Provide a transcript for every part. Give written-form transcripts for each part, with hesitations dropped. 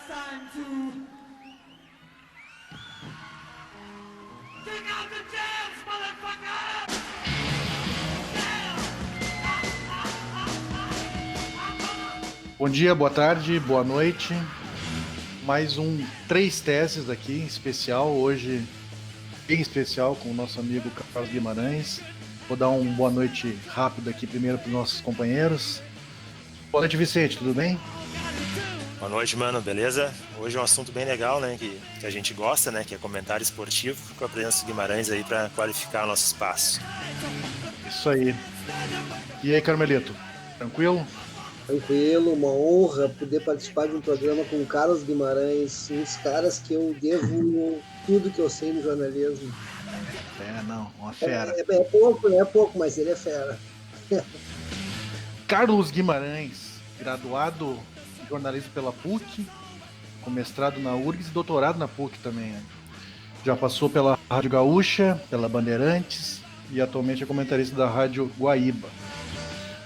time to take out the jams, motherfucker! Bom dia, boa tarde, boa noite. Mais um Três Teses aqui, em especial, hoje bem especial, com o nosso amigo Carlos Guimarães. Vou dar uma boa noite rápida aqui primeiro para os nossos companheiros. Boa noite, Vicente, tudo bem? Boa noite, mano, beleza? Hoje é um assunto bem legal, né, que a gente gosta, né, que é comentário esportivo, com a presença do Guimarães aí para qualificar o nosso espaço. Isso aí. E aí, Carmelito, tranquilo? Tranquilo, uma honra poder participar de um programa com o Carlos Guimarães, um dos caras que eu devo tudo que eu sei no jornalismo. Uma fera. É pouco, mas ele é fera. Carlos Guimarães, graduado em jornalismo pela PUC, com mestrado na URGS e doutorado na PUC também, né? Já passou pela Rádio Gaúcha, pela Bandeirantes e atualmente é comentarista da Rádio Guaíba.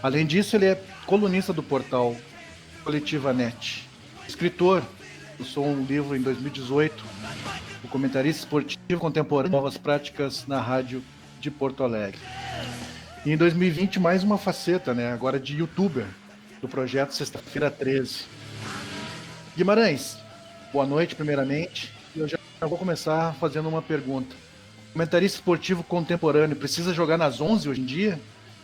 Além disso, ele é colunista do portal Coletiva Net. Escritor, lançou um livro em 2018, o comentarista esportivo contemporâneo, novas práticas na rádio de Porto Alegre. E em 2020, mais uma faceta, né, agora de youtuber, do projeto Sexta-feira 13. Guimarães, boa noite primeiramente. Eu já vou começar fazendo uma pergunta. O comentarista esportivo contemporâneo precisa jogar nas 11 hoje em dia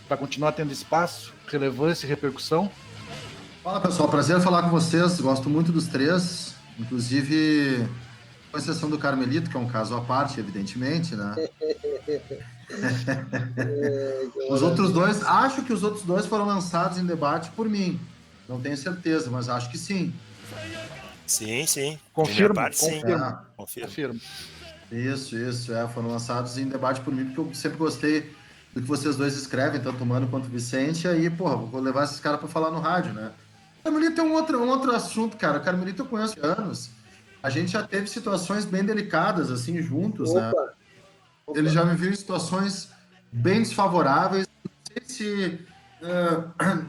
para continuar tendo espaço, relevância e repercussão? Fala, pessoal, prazer falar com vocês, gosto muito dos três, inclusive com exceção do Carmelito, que é um caso à parte, evidentemente, né? Os outros dois, acho que os outros dois foram lançados em debate por mim, não tenho certeza, mas acho que sim. Sim. Confirmo. Isso, foram lançados em debate por mim, porque eu sempre gostei do que vocês dois escrevem, tanto o Mano quanto o Vicente, e aí, porra, vou levar esses caras para falar no rádio, né? Carmelito é um outro assunto, cara. Carmelito eu conheço há anos. A gente já teve situações bem delicadas, assim, juntos, né? Ele já me viu em situações bem desfavoráveis. Não sei se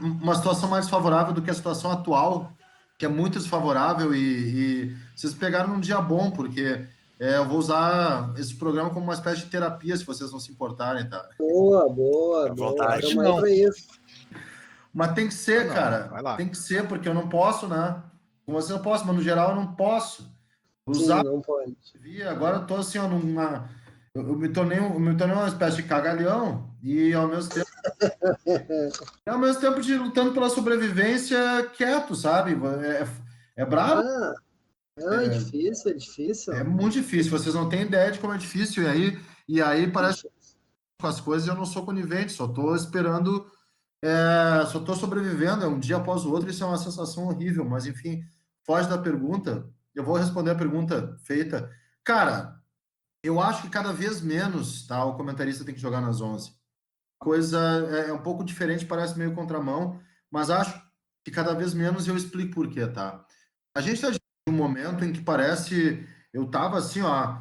uma situação mais favorável do que a situação atual, que é muito desfavorável, e vocês pegaram num dia bom, porque eu vou usar esse programa como uma espécie de terapia, se vocês não se importarem, tá? Boa. Vontade. Estamos aí pra isso. Mas tem que ser, cara. Tem que ser, porque eu não posso, né? Com você eu posso, mas no geral eu não posso. Usar. Sim, não pode. Agora eu tô assim, ó, numa. Eu me tornei uma espécie de cagalhão e ao mesmo tempo de lutando pela sobrevivência quieto, sabe? É brabo. É difícil. É muito difícil. Vocês não têm ideia de como é difícil. E aí parece que com as coisas eu não sou conivente, só tô esperando. Só estou sobrevivendo, um dia após o outro, isso é uma sensação horrível, mas enfim, foge da pergunta, eu vou responder a pergunta feita. Cara, eu acho que cada vez menos, tá, o comentarista tem que jogar nas 11. A coisa é um pouco diferente, parece meio contramão, mas acho que cada vez menos. Eu explico por quê, tá? A gente está em um momento em que parece, eu tava assim, ó,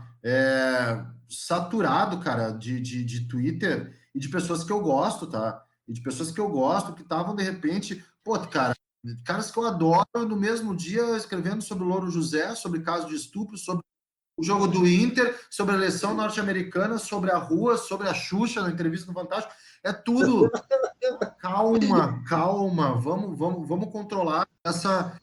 saturado, cara, de Twitter e de pessoas que eu gosto, tá? E de pessoas que eu gosto que estavam, de repente, pô, cara, caras que eu adoro, no mesmo dia escrevendo sobre o Louro José, sobre caso de estupro, sobre o jogo do Inter, sobre a eleição norte-americana, sobre a rua, sobre a Xuxa na entrevista no Fantástico. É tudo. Calma. Vamos controlar essa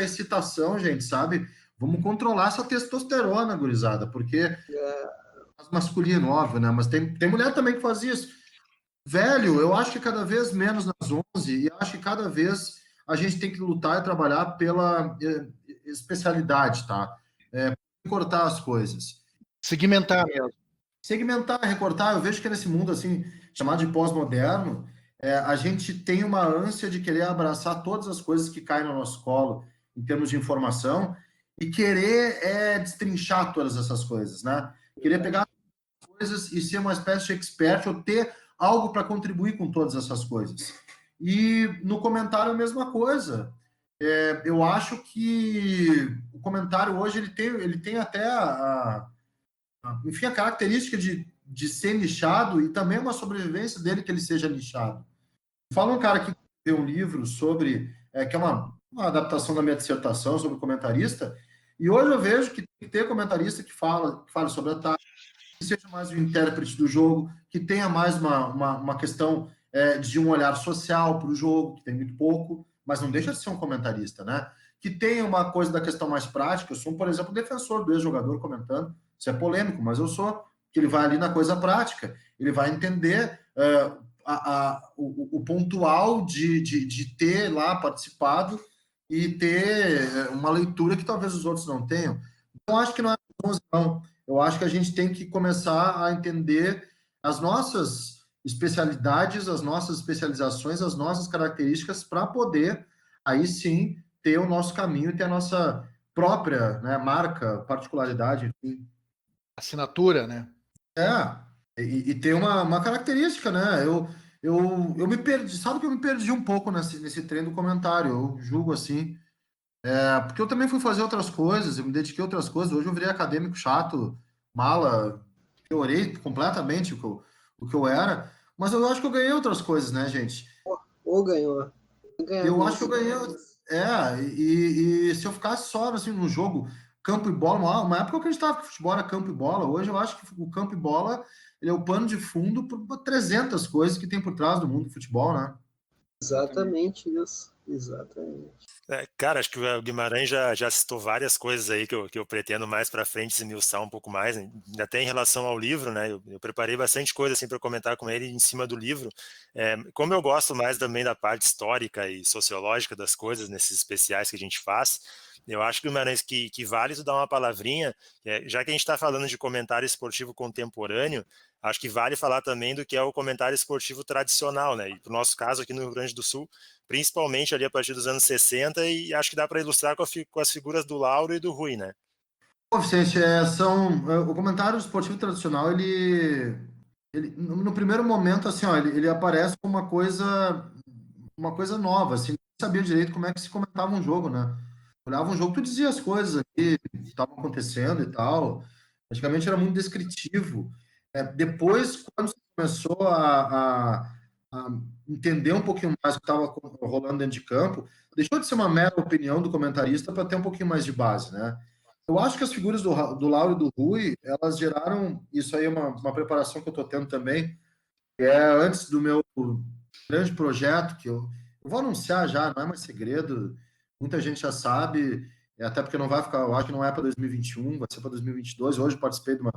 excitação, gente, sabe? Vamos controlar essa testosterona, gurizada, porque masculino, óbvio, né? Mas tem mulher também que faz isso. Velho, eu acho que cada vez menos nas 11, e acho que cada vez a gente tem que lutar e trabalhar pela especialidade, tá? Cortar as coisas. Segmentar mesmo. Segmentar, recortar. Eu vejo que nesse mundo, assim, chamado de pós-moderno, a gente tem uma ânsia de querer abraçar todas as coisas que caem no nosso colo, em termos de informação, e querer destrinchar todas essas coisas, né? Querer pegar coisas e ser uma espécie de expert ou ter algo para contribuir com todas essas coisas. E no comentário a mesma coisa. Eu acho que o comentário hoje ele tem até enfim, a característica de ser nichado, e também uma sobrevivência dele que ele seja nichado. Fala um cara que tem um livro sobre, que é uma uma adaptação da minha dissertação sobre comentarista, e hoje eu vejo que tem que ter comentarista que fale sobre a tática, que seja mais o intérprete do jogo, que tenha mais uma questão de um olhar social para o jogo, que tem muito pouco, mas não deixa de ser um comentarista, né? Que tenha uma coisa da questão mais prática. Eu sou, por exemplo, defensor do ex-jogador comentando, isso é polêmico, mas eu sou, que ele vai ali na coisa prática, ele vai entender o pontual de ter lá participado e ter uma leitura que talvez os outros não tenham. Então, acho que não é 11, não. Eu acho que a gente tem que começar a entender as nossas especialidades, as nossas especializações, as nossas características para poder, aí sim, ter o nosso caminho e ter a nossa própria, né, marca, particularidade, enfim. Assinatura, né? E ter uma característica, né? Eu me perdi, sabe que eu me perdi um pouco nesse trem do comentário, eu julgo assim. Porque eu também fui fazer outras coisas, eu me dediquei a outras coisas. Hoje eu virei acadêmico chato, mala, piorei completamente o que eu era. Mas eu acho que eu ganhei outras coisas, né, gente? Ou ganhou. Ganhar Eu acho que eu mesmo. ganhei. E se eu ficasse só assim, no jogo campo e bola, uma época eu acreditava que futebol era campo e bola. Hoje eu acho que o campo e bola ele é o pano de fundo para 300 coisas que tem por trás do mundo do futebol, né? Exatamente isso. Exatamente. Cara, acho que o Guimarães já citou várias coisas aí que eu pretendo mais para frente esmiuçar um pouco mais, né? Até em relação ao livro, né? Eu preparei bastante coisa assim para comentar com ele em cima do livro. Como eu gosto mais também da parte histórica e sociológica das coisas nesses especiais que a gente faz, eu acho, Guimarães, que vale tu dar uma palavrinha, já que a gente está falando de comentário esportivo contemporâneo, acho que vale falar também do que é o comentário esportivo tradicional, né? E para o nosso caso aqui no Rio Grande do Sul, principalmente ali a partir dos anos 60, e acho que dá para ilustrar com as figuras do Lauro e do Rui, né? Pô, Vicente, o comentário esportivo tradicional, ele no primeiro momento, assim, ó, ele aparece como uma coisa nova, assim, não sabia direito como é que se comentava um jogo, né? Olhava um jogo, tu dizia as coisas aqui que estavam acontecendo e tal. Antigamente era muito descritivo. Depois, quando você começou a entender um pouquinho mais o que estava rolando dentro de campo, deixou de ser uma mera opinião do comentarista para ter um pouquinho mais de base, né? Eu acho que as figuras do Lauro e do Rui, elas geraram, isso aí é uma preparação que eu estou tendo também, que é antes do meu grande projeto, que eu vou anunciar já, não é mais segredo, muita gente já sabe, até porque não vai ficar, eu acho que não é para 2021, vai ser para 2022. Hoje participei de uma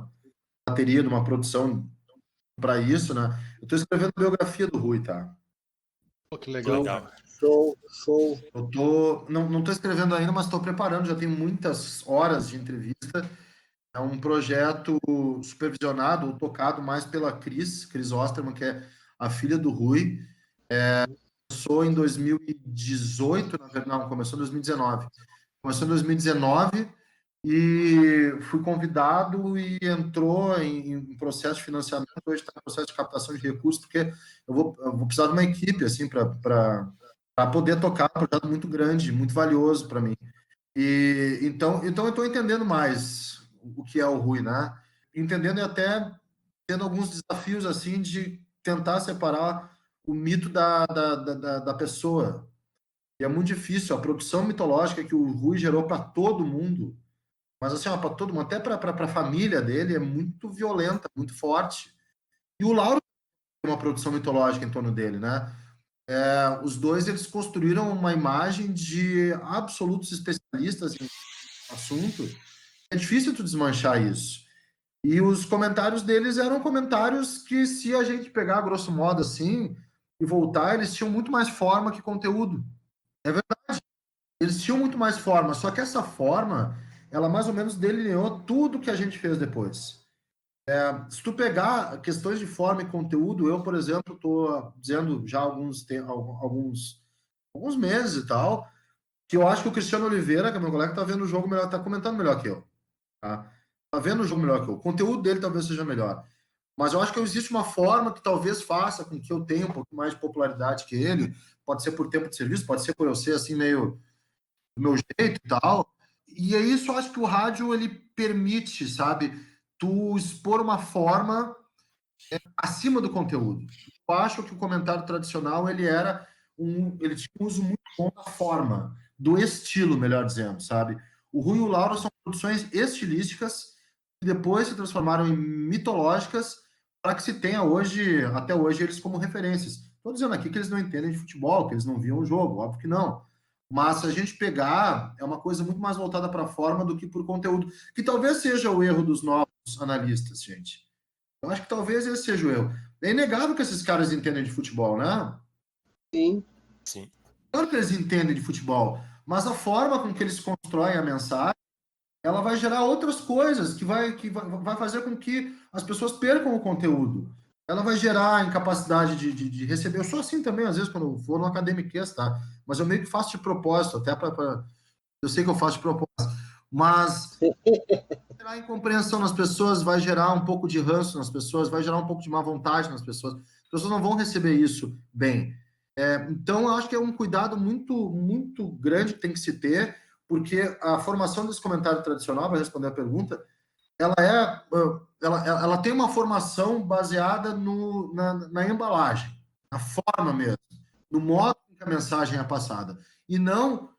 bateria, de uma produção para isso, né? Eu estou escrevendo a biografia do Rui, tá? Pô, que legal, Tô, cara. Show, show. não estou escrevendo ainda, mas estou preparando, já tenho muitas horas de entrevista. É um projeto supervisionado ou tocado mais pela Cris Osterman, que é a filha do Rui. Começou em 2018, na verdade, não, começou em 2019. Começou em 2019 e fui convidado e entrou em processo de financiamento. Hoje está em processo de captação de recursos, porque eu vou precisar de uma equipe assim para poder tocar um projeto muito grande, muito valioso para mim. Então eu estou entendendo mais o que é o Rui, né? Entendendo e até tendo alguns desafios assim de tentar separar o mito da pessoa. E é muito difícil. A produção mitológica que o Rui gerou para todo mundo, mas assim, para todo mundo, até para a família dele, é muito violenta, muito forte. E o Lauro tem uma produção mitológica em torno dele, né? Os dois eles construíram uma imagem de absolutos especialistas em assunto. É difícil tu desmanchar isso. E os comentários deles eram comentários que, se a gente pegar grosso modo assim e voltar, eles tinham muito mais forma que conteúdo. É verdade. Eles tinham muito mais forma, só que essa forma, ela mais ou menos delineou tudo que a gente fez depois. Se tu pegar questões de forma e conteúdo, eu, por exemplo, estou dizendo já há alguns meses e tal, que eu acho que o Cristiano Oliveira, que é meu colega, está vendo o jogo melhor, está comentando melhor que eu. Tá? Tá vendo o jogo melhor que eu. O conteúdo dele talvez seja melhor. Mas eu acho que existe uma forma que talvez faça com que eu tenha um pouco mais de popularidade que ele. Pode ser por tempo de serviço, pode ser por eu ser assim meio do meu jeito e tal. E é isso, eu acho que o rádio ele permite, sabe, tu expor uma forma acima do conteúdo. Eu acho que o comentário tradicional ele tinha um uso muito bom da forma, do estilo, melhor dizendo, sabe? O Rui e o Lauro são produções estilísticas que depois se transformaram em mitológicas para que se tenha hoje, até hoje, eles como referências. Estou dizendo aqui que eles não entendem de futebol, que eles não viam o jogo, óbvio que não. Mas se a gente pegar, é uma coisa muito mais voltada para a forma do que por conteúdo, que talvez seja o erro dos novos analistas, gente. Eu acho que talvez esse seja o erro. É inegável que esses caras entendem de futebol, né? Sim. Sim. Claro que eles entendem de futebol, mas a forma com que eles constroem a mensagem, ela vai gerar outras coisas que vai fazer com que as pessoas percam o conteúdo. Ela vai gerar incapacidade de receber. Eu sou assim também, às vezes, quando eu vou no academiquez, tá? Mas eu meio que faço de propósito, até para. Eu sei que eu faço de propósito, mas gerar incompreensão nas pessoas, vai gerar um pouco de ranço nas pessoas, vai gerar um pouco de má vontade nas pessoas. As pessoas não vão receber isso bem. Então, eu acho que é um cuidado muito, muito grande que tem que se ter, porque a formação desse comentário tradicional, para responder a pergunta, ela tem uma formação baseada na embalagem, na forma mesmo, no modo que a mensagem é passada, e não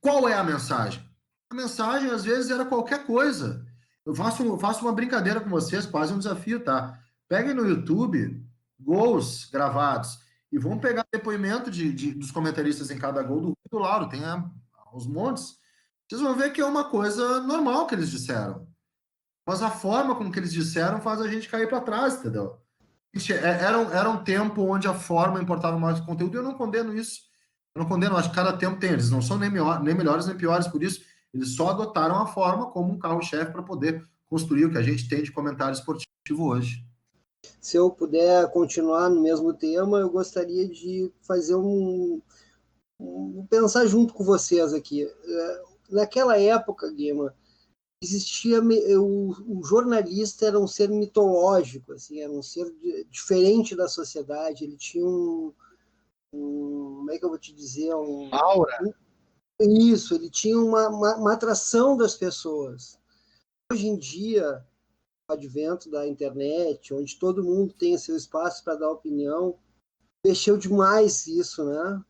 qual é a mensagem. A mensagem, às vezes, era qualquer coisa. Eu faço uma brincadeira com vocês, quase um desafio, tá? Peguem no YouTube gols gravados e vão pegar depoimento dos comentaristas em cada gol do Lauro, tem aos montes. Vocês vão ver que é uma coisa normal que eles disseram. Mas a forma como que eles disseram faz a gente cair para trás, entendeu? Era um tempo onde a forma importava mais do conteúdo, e eu não condeno isso. Eu não condeno, acho que cada tempo tem. Eles não são nem melhores nem piores por isso. Eles só adotaram a forma como um carro-chefe para poder construir o que a gente tem de comentário esportivo hoje. Se eu puder continuar no mesmo tema, eu gostaria de fazer pensar junto com vocês aqui. Naquela época, Guima, existia o jornalista era um ser mitológico, assim, era um ser diferente da sociedade. Ele tinha como é que eu vou te dizer, Aura. Isso, ele tinha uma atração das pessoas. Hoje em dia, o advento da internet, onde todo mundo tem seu espaço para dar opinião, mexeu demais isso, né?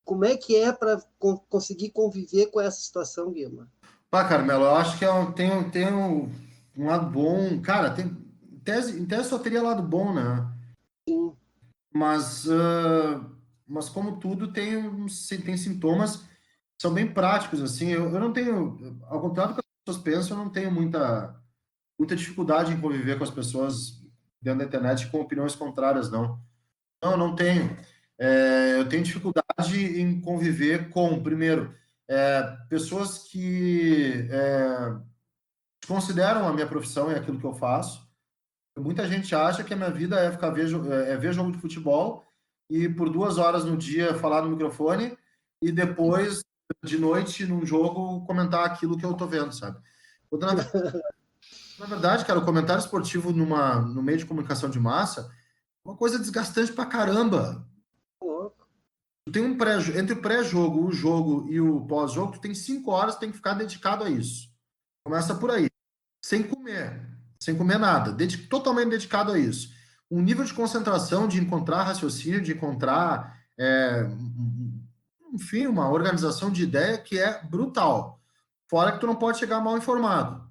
Como é que é para conseguir conviver com essa situação, Guima? Carmelo, eu acho que tem um lado bom. Cara, em tese só teria lado bom, né? Sim. Mas como tudo, tem sintomas que são bem práticos, assim. Eu não tenho, ao contrário do que as pessoas pensam, eu não tenho muita dificuldade em conviver com as pessoas dentro da internet com opiniões contrárias, não. Não tenho. Eu tenho dificuldade em conviver com, primeiro, pessoas que consideram a minha profissão e aquilo que eu faço. Muita gente acha que a minha vida é ver jogo de futebol e por 2 horas no dia falar no microfone e depois, de noite, num jogo, comentar aquilo que eu tô vendo, sabe? Na verdade, cara, o comentário esportivo no meio de comunicação de massa é uma coisa desgastante pra caramba. Tu tem entre o pré-jogo, o jogo e o pós-jogo, tu tem 5 horas, tem que ficar dedicado a isso. Começa por aí. Sem comer nada, totalmente dedicado a isso. Um nível de concentração, de encontrar raciocínio, de encontrar, enfim, uma organização de ideia que é brutal. Fora que tu não pode chegar mal informado.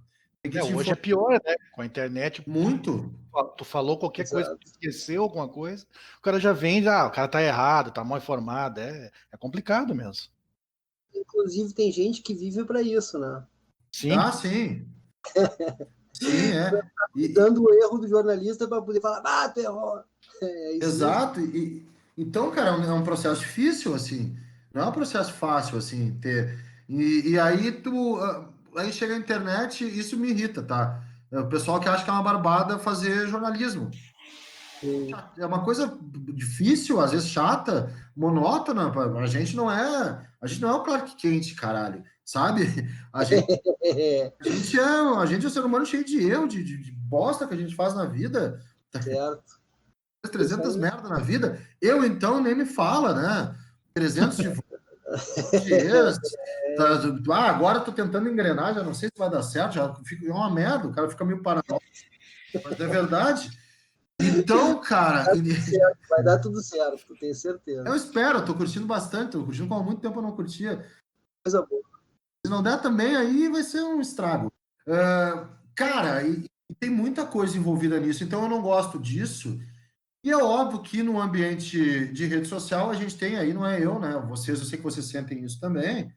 Hoje é pior, né? Com a internet. Muito. Tu falou qualquer coisa, esqueceu alguma coisa, o cara já vem, o cara tá errado, tá mal informado. É complicado mesmo. Inclusive, tem gente que vive para isso, né? Sim. Sim. Sim, Dando o erro do jornalista para poder falar, tu errou. Exato. Então, cara, é um processo difícil, assim. Não é um processo fácil, assim, ter. E aí aí chega a internet, isso me irrita, tá? É o pessoal que acha que é uma barbada fazer jornalismo. É uma coisa difícil, às vezes chata, monótona. A gente não é o Clark Kent, caralho, sabe? A gente é um ser humano cheio de erro, de bosta que a gente faz na vida. Certo. 300 merda na vida. Eu, então, nem me fala, né? 300 de agora eu tô tentando engrenar, já não sei se vai dar certo, é uma merda, o cara fica meio paranoico. Mas é verdade. Então, cara. Vai dar tudo certo, tenho certeza. Eu espero, eu tô curtindo bastante, tô curtindo como há muito tempo eu não curtia. Coisa boa. Se não der também, aí vai ser um estrago. Cara, e tem muita coisa envolvida nisso, então eu não gosto disso. E é óbvio que no ambiente de rede social a gente tem aí, não é eu, né? Vocês, eu sei que vocês sentem isso também,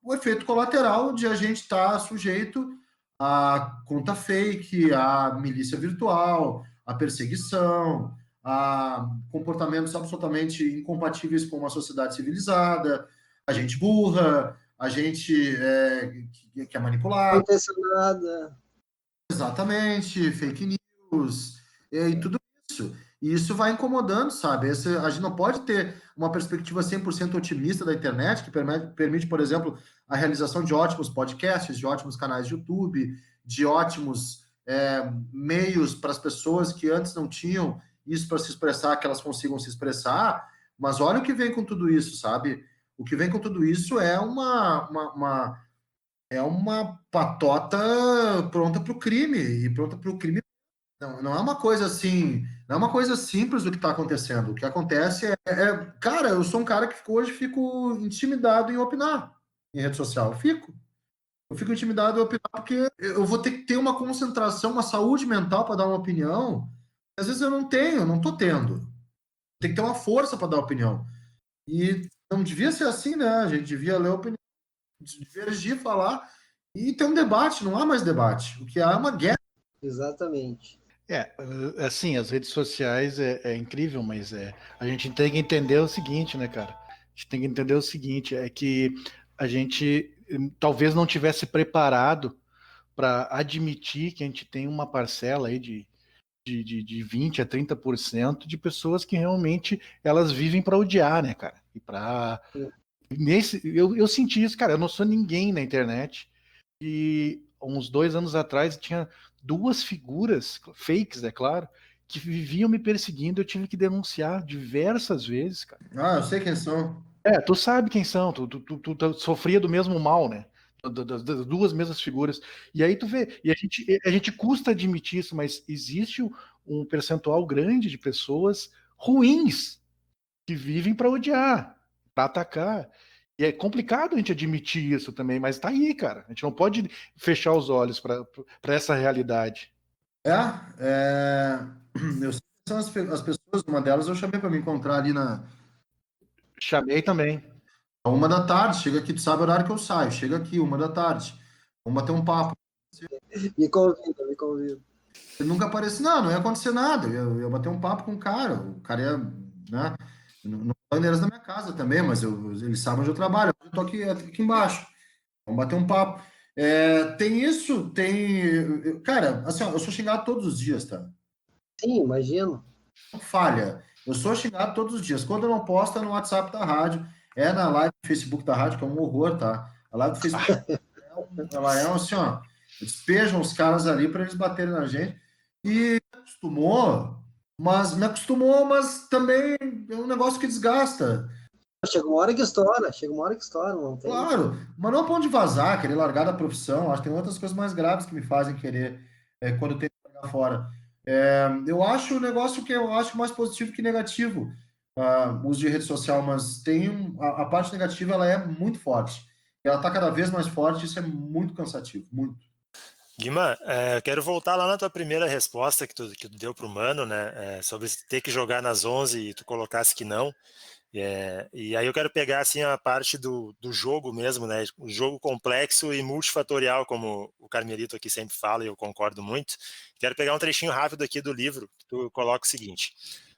o efeito colateral de a gente estar sujeito a conta fake, a milícia virtual, a perseguição, a comportamentos absolutamente incompatíveis com uma sociedade civilizada, a gente burra, a gente que é Não manipulada. aconteceu nada. Exatamente, fake news e tudo isso. E isso vai incomodando, sabe? A gente não pode ter uma perspectiva 100% otimista da internet, que permite, por exemplo, a realização de ótimos podcasts, de ótimos canais de YouTube, de ótimos meios para as pessoas que antes não tinham isso para se expressar, que elas consigam se expressar. Mas olha o que vem com tudo isso, sabe? O que vem com tudo isso é uma patota pronta para o crime, e pronta para o crime. Não é uma coisa assim, não é uma coisa simples o que está acontecendo. O que acontece cara, eu sou um cara que hoje fico intimidado em opinar em rede social. Eu fico intimidado em opinar porque eu vou ter que ter uma concentração, uma saúde mental para dar uma opinião. Às vezes eu não tenho, não estou tendo. Tem que ter uma força para dar opinião. E não devia ser assim, né? A gente devia ler a opinião, divergir, falar e ter um debate. Não há mais debate. O que há é uma guerra. Exatamente. Assim, as redes sociais é incrível, mas a gente tem que entender o seguinte, né, cara? A gente tem que entender o seguinte, é que a gente talvez não tivesse preparado para admitir que a gente tem uma parcela aí de 20 a 30% de pessoas que realmente elas vivem para odiar, né, cara? E para eu senti isso, cara. Eu não sou ninguém na internet. E uns 2 anos atrás tinha duas figuras fakes, é claro, que viviam me perseguindo. Eu tive que denunciar diversas vezes, cara. Ah, eu sei quem são. Tu sabe quem são, tu sofria do mesmo mal, né? Das duas mesmas figuras. E aí tu vê, e a gente custa admitir isso, mas existe um percentual grande de pessoas ruins que vivem para odiar, para atacar. E é complicado a gente admitir isso também, mas tá aí, cara. A gente não pode fechar os olhos para essa realidade. Eu sei que são as pessoas, uma delas eu chamei para me encontrar ali na Chamei também. 1 da tarde, chega aqui, tu sabe o horário que eu saio, chega aqui, 1 da tarde, vamos bater um papo. Me convida, me convida. Ele nunca aparece, não ia acontecer nada, eu ia bater um papo com o cara ia, né, não é endereço da minha casa também, mas eles sabem onde eu trabalho, eu tô aqui embaixo, vamos bater um papo. Tem isso, cara, assim, ó, eu sou xingado todos os dias, tá? Sim, imagino. Falha. Eu sou xingado todos os dias. Quando eu não posto, é no WhatsApp da rádio, é na live do Facebook da rádio, que é um horror, tá? A live do Facebook, ela é assim, ó, despejam os caras ali para eles baterem na gente. E me acostumou, mas também é um negócio que desgasta. Chega uma hora que estoura, não tem. Claro, mas não é ponto de vazar, querer largar da profissão. Acho que tem outras coisas mais graves que me fazem querer quando eu tenho que largar fora. Eu acho o negócio que eu acho mais positivo que negativo, o uso de rede social, mas a parte negativa ela é muito forte. Ela está cada vez mais forte, isso é muito cansativo, muito. Guima, eu quero voltar lá na tua primeira resposta que tu deu para o Mano, né, sobre ter que jogar nas 11 e tu colocasse que não. E aí eu quero pegar assim a parte do jogo mesmo, né? O jogo complexo e multifatorial, como o Carmelito aqui sempre fala, e eu concordo muito. Quero pegar um trechinho rápido aqui do livro, que tu coloca o seguinte: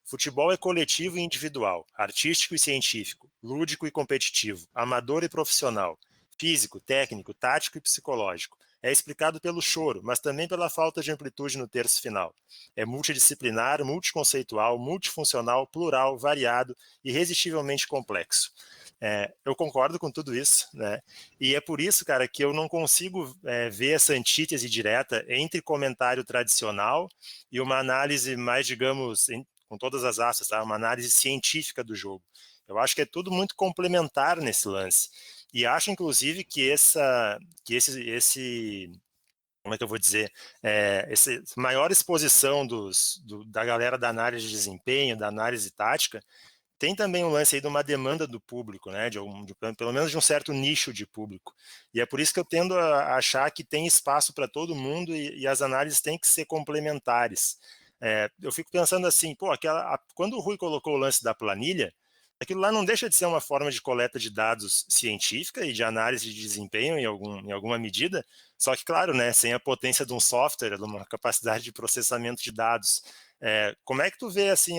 futebol é coletivo e individual, artístico e científico, lúdico e competitivo, amador e profissional, físico, técnico, tático e psicológico. É explicado pelo choro, mas também pela falta de amplitude no terço final. É multidisciplinar, multiconceitual, multifuncional, plural, variado, irresistivelmente complexo. Eu concordo com tudo isso, né? E é por isso, cara, que eu não consigo ver essa antítese direta entre comentário tradicional e uma análise mais, digamos, com todas as aspas, tá? Uma análise científica do jogo. Eu acho que é tudo muito complementar nesse lance. E acho, inclusive, que esse como é que eu vou dizer, essa maior exposição da galera da análise de desempenho, da análise tática, tem também um lance aí de uma demanda do público, né, pelo menos de um certo nicho de público. E é por isso que eu tendo a achar que tem espaço para todo mundo e as análises têm que ser complementares. Eu fico pensando assim, quando o Rui colocou o lance da planilha, aquilo lá não deixa de ser uma forma de coleta de dados científica e de análise de desempenho em alguma medida, só que, claro, né, sem a potência de um software, de uma capacidade de processamento de dados. Como é que tu vê, assim,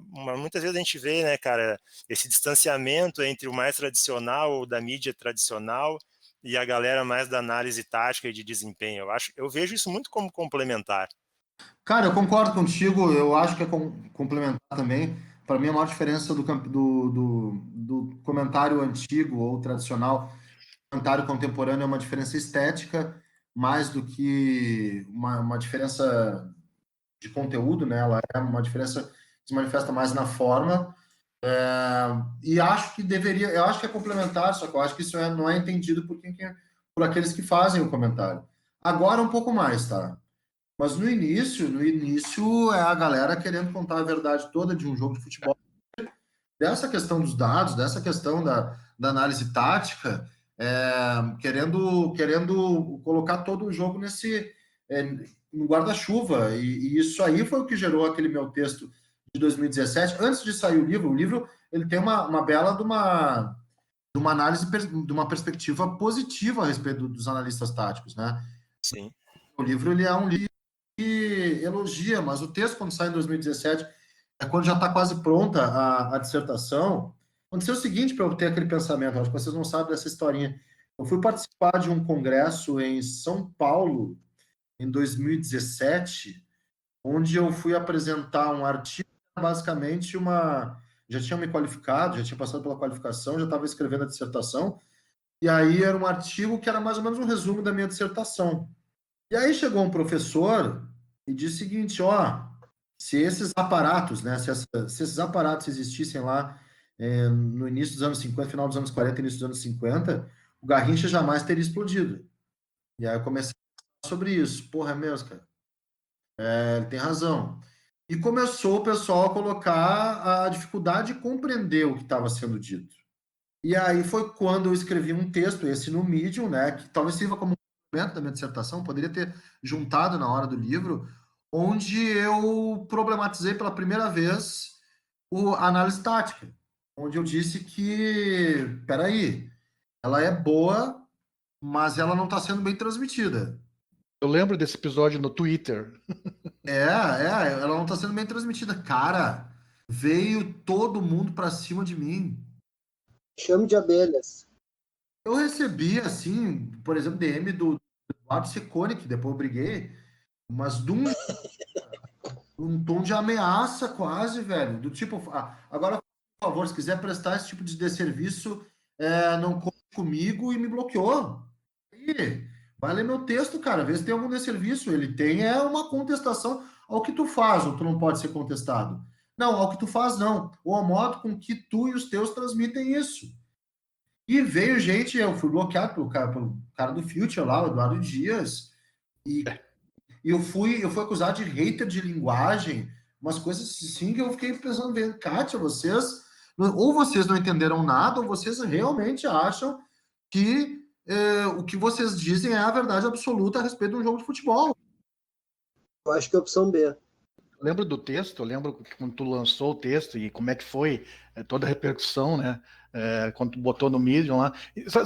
muitas vezes a gente vê, né, cara, esse distanciamento entre o mais tradicional ou da mídia tradicional e a galera mais da análise tática e de desempenho. Eu vejo isso muito como complementar. Cara, eu concordo contigo, eu acho que é complementar também. Para mim, a maior diferença do comentário antigo ou tradicional, comentário contemporâneo, é uma diferença estética, mais do que uma diferença de conteúdo, né? Ela é uma diferença que se manifesta mais na forma. E acho que eu acho que é complementar, só que eu acho que isso não é entendido por aqueles que fazem o comentário. Agora um pouco mais, tá? Mas no início é a galera querendo contar a verdade toda de um jogo de futebol. Dessa questão dos dados, dessa questão da análise tática, querendo colocar todo o jogo no guarda-chuva. E isso aí foi o que gerou aquele meu texto de 2017. Antes de sair o livro ele tem uma bela de uma análise, de uma perspectiva positiva a respeito dos analistas táticos, né? Sim. O livro ele é um livro que elogia, mas o texto, quando sai em 2017, é quando já está quase pronta a dissertação. Aconteceu o seguinte para eu ter aquele pensamento, acho que vocês não sabem dessa historinha. Eu fui participar de um congresso em São Paulo, em 2017, onde eu fui apresentar um artigo, basicamente já tinha me qualificado, já tinha passado pela qualificação, já estava escrevendo a dissertação, e aí era um artigo que era mais ou menos um resumo da minha dissertação. E aí chegou um professor e disse o seguinte, se esses aparatos, né, se esses aparatos existissem lá no início dos anos 50, final dos anos 40, início dos anos 50, o Garrincha jamais teria explodido. E aí eu comecei a falar sobre isso. Porra, é mesmo, cara. Ele tem razão. E começou o pessoal a colocar a dificuldade de compreender o que estava sendo dito. E aí foi quando eu escrevi um texto, esse no Medium, né, que talvez sirva como complemento da minha dissertação, poderia ter juntado na hora do livro, onde eu problematizei pela primeira vez a análise tática, onde eu disse que, peraí, ela é boa, mas ela não está sendo bem transmitida. Eu lembro desse episódio no Twitter. Ela não está sendo bem transmitida. Cara, veio todo mundo para cima de mim. Chame de abelhas. Eu recebi, assim, por exemplo, DM do Eduardo Secone, que depois eu briguei, mas de um tom de ameaça quase, velho. Do tipo, agora, por favor, se quiser prestar esse tipo de desserviço, não conte comigo, e me bloqueou. Aí, vai ler meu texto, cara, vê se tem algum desserviço. Ele tem uma contestação ao que tu faz, ou tu não pode ser contestado. Não, ao que tu faz, não. Ou ao modo com que tu e os teus transmitem isso. E veio gente, eu fui bloqueado pelo cara do Future lá, o Eduardo Dias, e eu fui acusado de hater de linguagem, umas coisas assim que eu fiquei pensando, Kátia, ou vocês não entenderam nada, ou vocês realmente acham que o que vocês dizem é a verdade absoluta a respeito de um jogo de futebol. Eu acho que é a opção B. Eu lembro do texto, eu lembro quando tu lançou o texto e como é que foi toda a repercussão, né? Quando tu botou no Medium lá.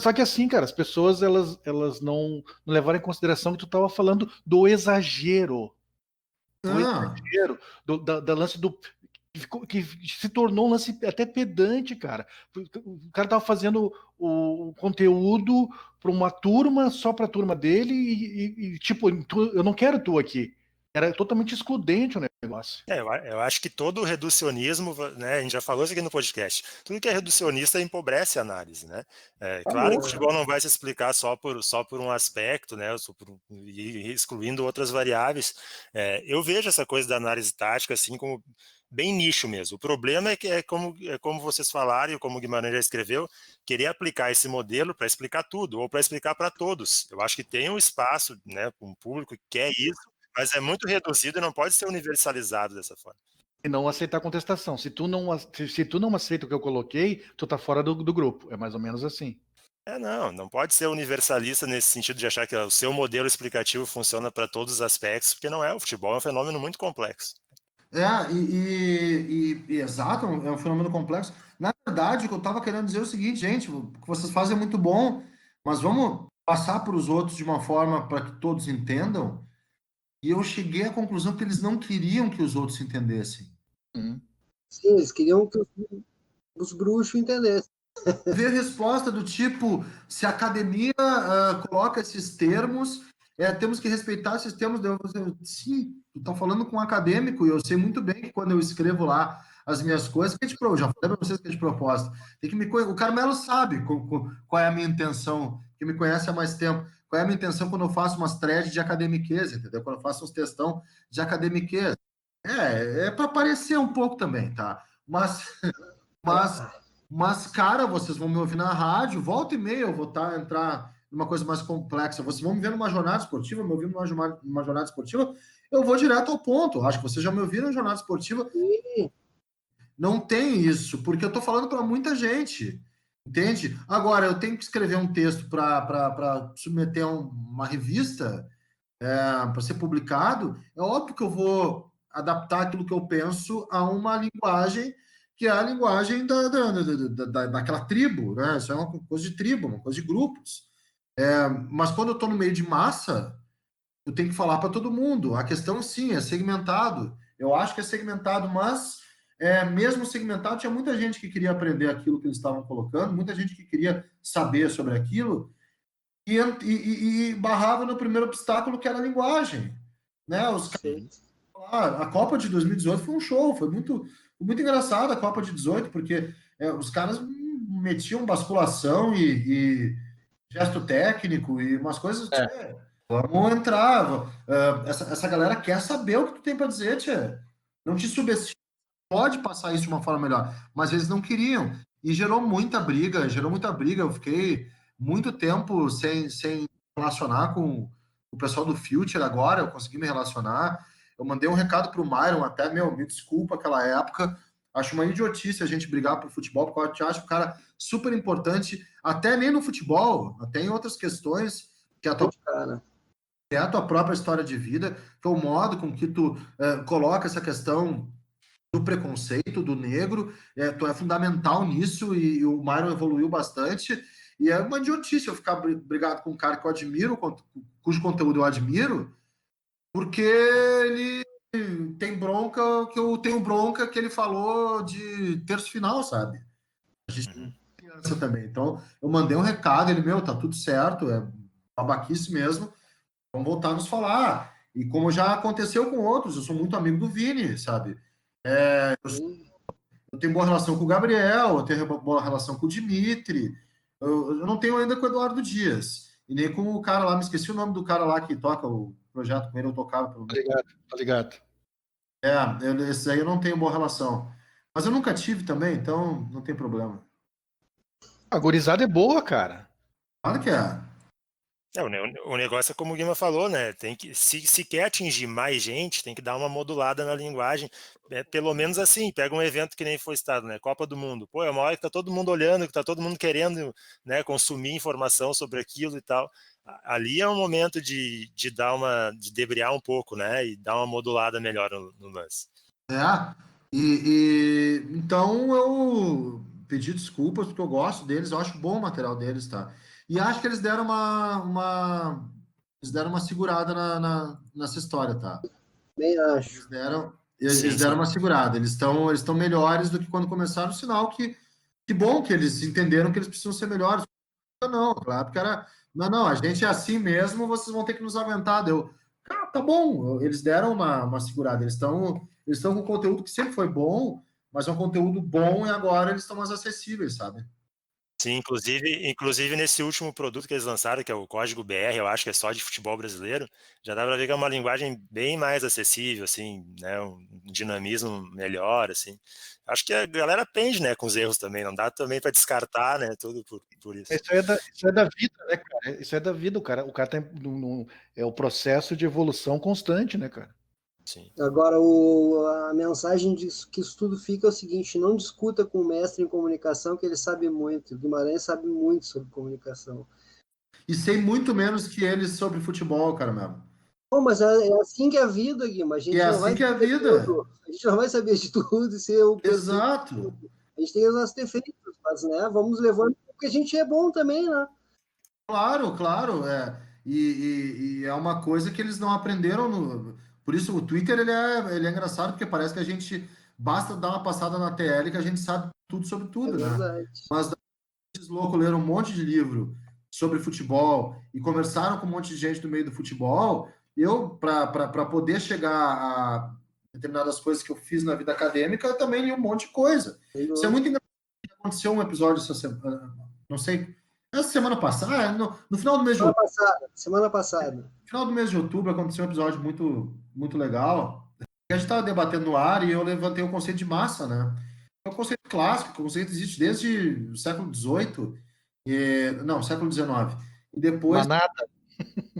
Só que assim, cara, as pessoas elas não levaram em consideração que tu estava falando do exagero. Do exagero, da lance do. Que se tornou um lance até pedante, cara. O cara tava fazendo o conteúdo para uma turma, só para a turma dele, e tipo, eu não quero tu aqui. Era totalmente excludente o negócio. Eu acho que todo reducionismo, né, a gente já falou isso aqui no podcast, tudo que é reducionista empobrece a análise, né? Claro que o futebol não vai se explicar só por um aspecto, né, excluindo outras variáveis. Eu vejo essa coisa da análise tática assim como bem nicho mesmo. O problema é que como vocês falaram e como o Guimarães já escreveu, querer aplicar esse modelo para explicar tudo ou para explicar para todos. Eu acho que tem um espaço, né, com um público que quer isso, mas é muito reduzido e não pode ser universalizado dessa forma. E não aceitar a contestação. Se tu não aceita o que eu coloquei, tu tá fora do grupo. É mais ou menos assim. Não pode ser universalista nesse sentido de achar que o seu modelo explicativo funciona para todos os aspectos, porque não é. O futebol é um fenômeno muito complexo. Exato, é um fenômeno complexo. Na verdade, o que eu estava querendo dizer é o seguinte, gente, o que vocês fazem é muito bom, mas vamos passar para os outros de uma forma para que todos entendam. E eu cheguei à conclusão que eles não queriam que os outros entendessem. Sim, eles queriam que os bruxos entendessem. Ver resposta do tipo, se a academia coloca esses termos, temos que respeitar esses termos. Sim, tu tá falando com um acadêmico, e eu sei muito bem que quando eu escrevo lá as minhas coisas, que já falei para vocês que é de propósito. O Carmelo sabe qual é a minha intenção, que me conhece há mais tempo. Qual é a minha intenção quando eu faço umas threads de academiquez, entendeu? Quando eu faço uns textão de academiquez. É para aparecer um pouco também, tá? Mas, mas, cara, vocês vão me ouvir na rádio, volta e meia eu vou entrar numa coisa mais complexa. Vocês vão me ver numa jornada esportiva, me ouvir numa jornada esportiva, eu vou direto ao ponto. Acho que vocês já me ouviram na jornada esportiva. Não tem isso, porque eu estou falando para muita gente, entende? Agora, eu tenho que escrever um texto para submeter a uma revista, para ser publicado. É óbvio que eu vou adaptar aquilo que eu penso a uma linguagem que é a linguagem daquela tribo, né? Isso é uma coisa de tribo, uma coisa de grupos. Mas quando eu estou no meio de massa, eu tenho que falar para todo mundo. A questão, sim, é segmentado. Eu acho que é segmentado, mas mesmo segmentado, tinha muita gente que queria aprender aquilo que eles estavam colocando, muita gente que queria saber sobre aquilo, e barrava no primeiro obstáculo, que era a linguagem. Né? A Copa de 2018 foi um show, foi muito engraçado a Copa de 18, porque os caras metiam basculação e gesto técnico e umas coisas. Vamos entrar. Essa galera quer saber o que tu tem para dizer, tia. Não te subestima, pode passar isso de uma forma melhor, mas eles não queriam. E gerou muita briga. Eu fiquei muito tempo sem relacionar com o pessoal do Future. Agora eu consegui me relacionar. Eu mandei um recado para o Myron, até, me desculpa aquela época. Acho uma idiotice a gente brigar por futebol, porque eu acho o cara super importante, até nem no futebol, até em outras questões, que a tua própria história de vida, que é o modo com que tu coloca essa questão do preconceito, do negro, tu é fundamental nisso, e o Myron evoluiu bastante, e é uma idiotice eu ficar brigado com um cara que eu admiro, cujo conteúdo eu admiro, porque ele tem bronca, que eu tenho bronca que ele falou de terço final, sabe? A gente tem criança também. Então, eu mandei um recado, ele, tá tudo certo, é babaquice mesmo, vamos voltar a nos falar. E como já aconteceu com outros, eu sou muito amigo do Vini, sabe? Eu tenho boa relação com o Gabriel, eu tenho boa relação com o Dimitri, eu não tenho ainda com o Eduardo Dias, e nem com o cara lá, me esqueci o nome do cara lá que toca o projeto com ele, eu tocava pelo menos. Tá ligado. Esse aí eu não tenho boa relação. Mas eu nunca tive também, então não tem problema. A gurizada é boa, cara. Claro que é. O negócio é como o Guima falou, né? Tem que, se quer atingir mais gente, tem que dar uma modulada na linguagem. Pelo menos assim, pega um evento que nem foi citado, né? Copa do Mundo. Pô, é uma hora que tá todo mundo olhando, que tá todo mundo querendo, né, consumir informação sobre aquilo e tal. Ali é um momento de debriar um pouco, né? E dar uma modulada melhor no lance. Então eu pedi desculpas porque eu gosto deles, eu acho bom o material deles, tá? E acho que eles deram eles deram uma segurada nessa história, tá? Bem acho. Eles deram uma segurada. Eles estão melhores do que quando começaram. Sinal que bom que eles entenderam que eles precisam ser melhores. Não, claro, porque não, a gente é assim mesmo, vocês vão ter que nos aguentar. Tá bom. Eles deram uma segurada. Eles estão com conteúdo que sempre foi bom, mas é um conteúdo bom e agora eles estão mais acessíveis, sabe? Sim, inclusive nesse último produto que eles lançaram, que é o Código BR, eu acho que é só de futebol brasileiro, já dá para ver que é uma linguagem bem mais acessível, assim, né, um dinamismo melhor, assim. Acho que a galera aprende, né, com os erros também, não dá também para descartar, né, tudo por isso. Isso é da vida, né, cara? Isso é da vida, o cara tá é o processo de evolução constante, né, cara? sim. Agora, a mensagem que isso tudo fica é o seguinte: não discuta com o mestre em comunicação, que ele sabe muito. O Guimarães sabe muito sobre comunicação. E sei muito menos que eles sobre futebol, cara, mesmo. Bom, mas é assim que é a vida, Guima. A E é gente não vai assim que é a saber vida. tudo. A gente não vai saber de tudo e ser o perfeito. Exato. A gente tem os nossos defeitos, mas né, vamos levando porque a gente é bom também, né? Claro, claro. E é uma coisa que eles não aprenderam. Por isso o Twitter ele é engraçado, porque parece que a gente basta dar uma passada na TL que a gente sabe tudo sobre É tudo, né? verdade. Mas esses loucos leram um monte de livro sobre futebol e conversaram com um monte de gente do meio do futebol. Eu, para poder chegar a determinadas coisas que eu fiz na vida acadêmica, eu também li um monte de coisa. Isso é muito engraçado. Aconteceu um episódio essa semana, não sei, essa semana passada, no final do mês de outubro, Semana passada. final do mês de outubro aconteceu um episódio muito, muito legal. A gente estava debatendo no ar e eu levantei o conceito de massa, né? É um conceito clássico, o conceito existe desde o século XVIII, não, século XIX. E depois, Manada.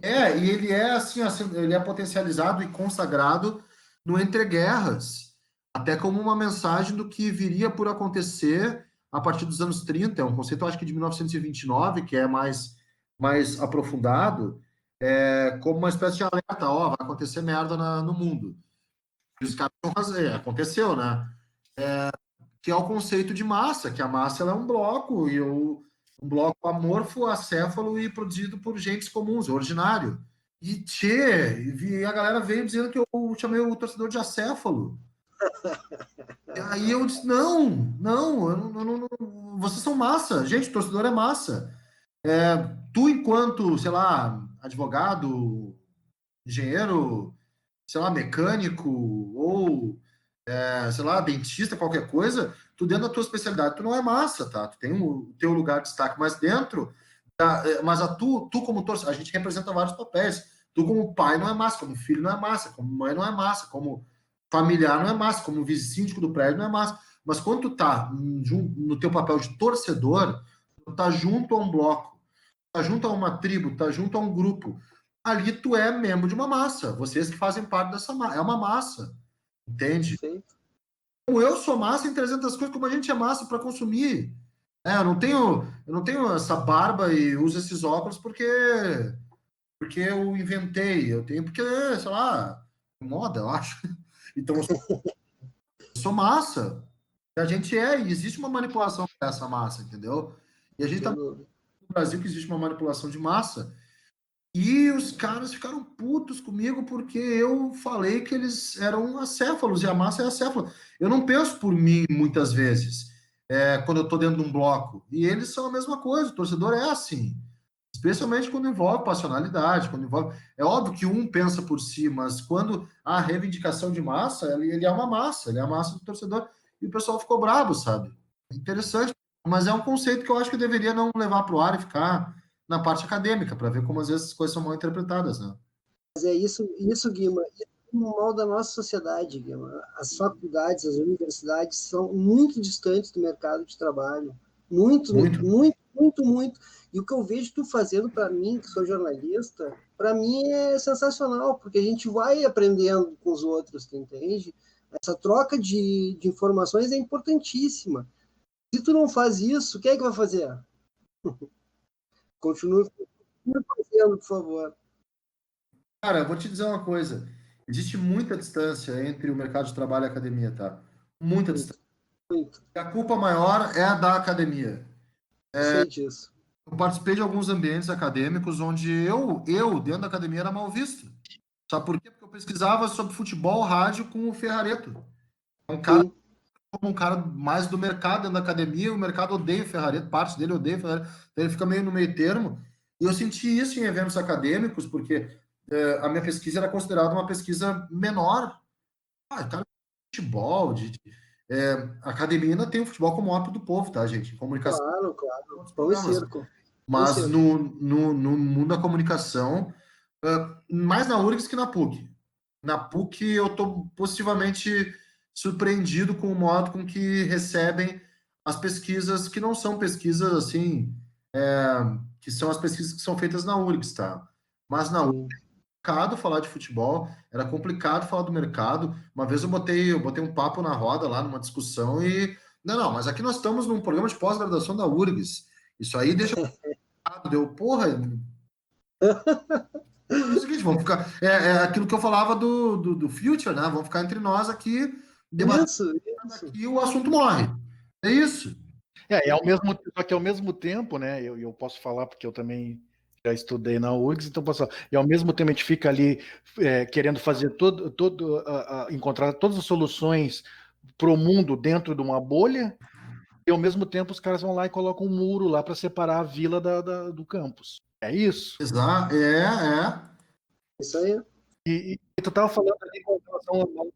e ele é assim, ele é potencializado e consagrado no entreguerras, até como uma mensagem do que viria por acontecer a partir dos anos 30. É um conceito, eu acho que de 1929, que é mais aprofundado, como uma espécie de alerta, ó, vai acontecer merda no mundo. E os caras vão fazer, aconteceu, né? Que é o conceito de massa, que a massa ela é um bloco, um bloco amorfo, acéfalo e produzido por gentes comuns, ordinário. E a galera veio dizendo que eu chamei o torcedor de acéfalo. E aí eu disse, não, vocês são massa. Gente, torcedor é massa. Tu, enquanto, sei lá, advogado, engenheiro, sei lá, mecânico, ou sei lá, dentista, qualquer coisa, tu dentro da tua especialidade, tu não é massa, tá? Tu tem o teu lugar de destaque, mas dentro, mas tu como torcedor, a gente representa vários papéis. Tu como pai não é massa, como filho não é massa, como mãe não é massa, como familiar não é massa, como vice-síndico do prédio não é massa. Mas quando tu tá no teu papel de torcedor, tu tá junto a um bloco, tá junto a uma tribo, tá junto a um grupo. Ali tu é membro de uma massa. Vocês que fazem parte dessa massa. É uma massa. Entende? Perfeito. Como eu sou massa em 300 coisas, como a gente é massa para consumir. Eu não tenho essa barba e uso esses óculos porque eu inventei. Eu tenho porque, sei lá, é moda, eu acho. Então, eu sou massa. A gente e existe uma manipulação dessa massa, entendeu? E a gente tá no Brasil que existe uma manipulação de massa. E os caras ficaram putos comigo porque eu falei que eles eram acéfalos e a massa é acéfala. Eu não penso por mim muitas vezes, quando eu estou dentro de um bloco. E eles são a mesma coisa, o torcedor é assim. Especialmente quando envolve passionalidade, quando envolve. É óbvio que um pensa por si, mas quando há reivindicação de massa, ele é uma massa, ele é a massa do torcedor. E o pessoal ficou bravo, sabe? Interessante. Mas é um conceito que eu acho que eu deveria não levar para o ar e ficar na parte acadêmica, para ver como às vezes as coisas são mal interpretadas, né? Mas é isso, Guima. Isso é um mal da nossa sociedade, Guima. As faculdades, as universidades são muito distantes do mercado de trabalho. Muito, Muito. muito, muito, muito. E o que eu vejo tu fazendo para mim, que sou jornalista, para mim é sensacional, porque a gente vai aprendendo com os outros, tu entende? Essa troca de informações é importantíssima. Se tu não faz isso, quem é que vai fazer? Continue fazendo, por favor. Cara, eu vou te dizer uma coisa. Existe muita distância entre o mercado de trabalho e a academia, tá? Muita Muito, distância. muito. E a culpa maior é a da academia. Sei disso. Eu participei de alguns ambientes acadêmicos onde dentro da academia, era mal visto. Sabe por quê? Porque eu pesquisava sobre futebol, rádio com o Ferrareto. É um cara Sim. como um cara mais do mercado dentro da academia, o mercado odeia o Ferrareto, parte dele odeia o Ferrareto, então ele fica meio no meio termo. E eu senti isso em eventos acadêmicos, porque a minha pesquisa era considerada uma pesquisa menor. Cara, futebol, a academia ainda tem o futebol como ópio do povo, tá, gente? Em comunicação, Claro, claro. outros Pão e programas. circo. Pão e Mas circo. no mundo da comunicação, mais na URGS que na PUC. Na PUC eu estou positivamente surpreendido com o modo com que recebem as pesquisas que não são pesquisas assim, que são as pesquisas que são feitas na URGS, tá? Mas na URGS complicado falar de futebol, era complicado falar do mercado. Uma vez eu botei um papo na roda lá numa discussão e não, mas aqui nós estamos num programa de pós-graduação da URGS. Isso aí deixa deu, porra. É o seguinte, vamos ficar. É aquilo que eu falava do Future, né? Vamos ficar entre nós aqui, debatendo Isso. aqui, o assunto morre. É isso. Só que ao mesmo tempo, né? Eu posso falar porque eu também já estudei na URGS, então posso falar. E ao mesmo tempo a gente fica ali querendo fazer encontrar todas as soluções para o mundo dentro de uma bolha, e ao mesmo tempo os caras vão lá e colocam um muro lá para separar a vila do campus. É isso. Exato. Isso aí. E tu estava falando ali com relação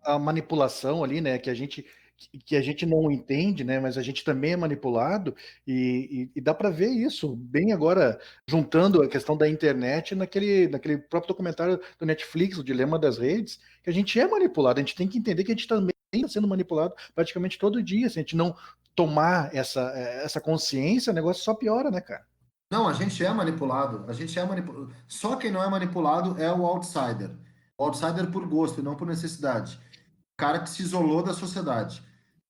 à manipulação ali, né? Que a gente não entende, né? Mas a gente também é manipulado e dá para ver isso bem agora, juntando a questão da internet naquele próprio documentário do Netflix, o Dilema das Redes, que a gente é manipulado. A gente tem que entender que a gente também está sendo manipulado praticamente todo dia. Se a gente não tomar essa consciência, o negócio só piora, né, cara? Não, a gente é manipulado. A gente é manipulado. Só quem não é manipulado é o outsider. O outsider por gosto e não por necessidade. O cara que se isolou da sociedade.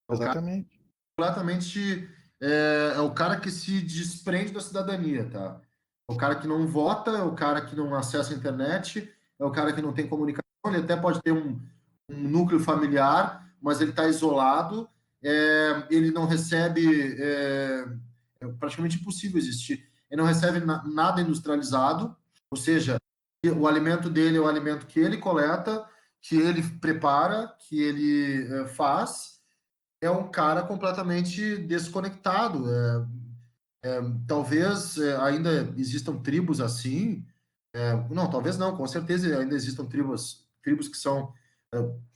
É o cara Exatamente. completamente. É o cara que se desprende da cidadania, tá? É o cara que não vota, é o cara que não acessa a internet, é o cara que não tem comunicação. Ele até pode ter um núcleo familiar, mas ele está isolado. Ele não recebe. É praticamente impossível existir. Ele não recebe nada industrializado, ou seja, o alimento dele é o alimento que ele coleta, que ele prepara, que ele faz. É um cara completamente desconectado. Talvez ainda existam tribos assim. Não, talvez não, com certeza ainda existam tribos que são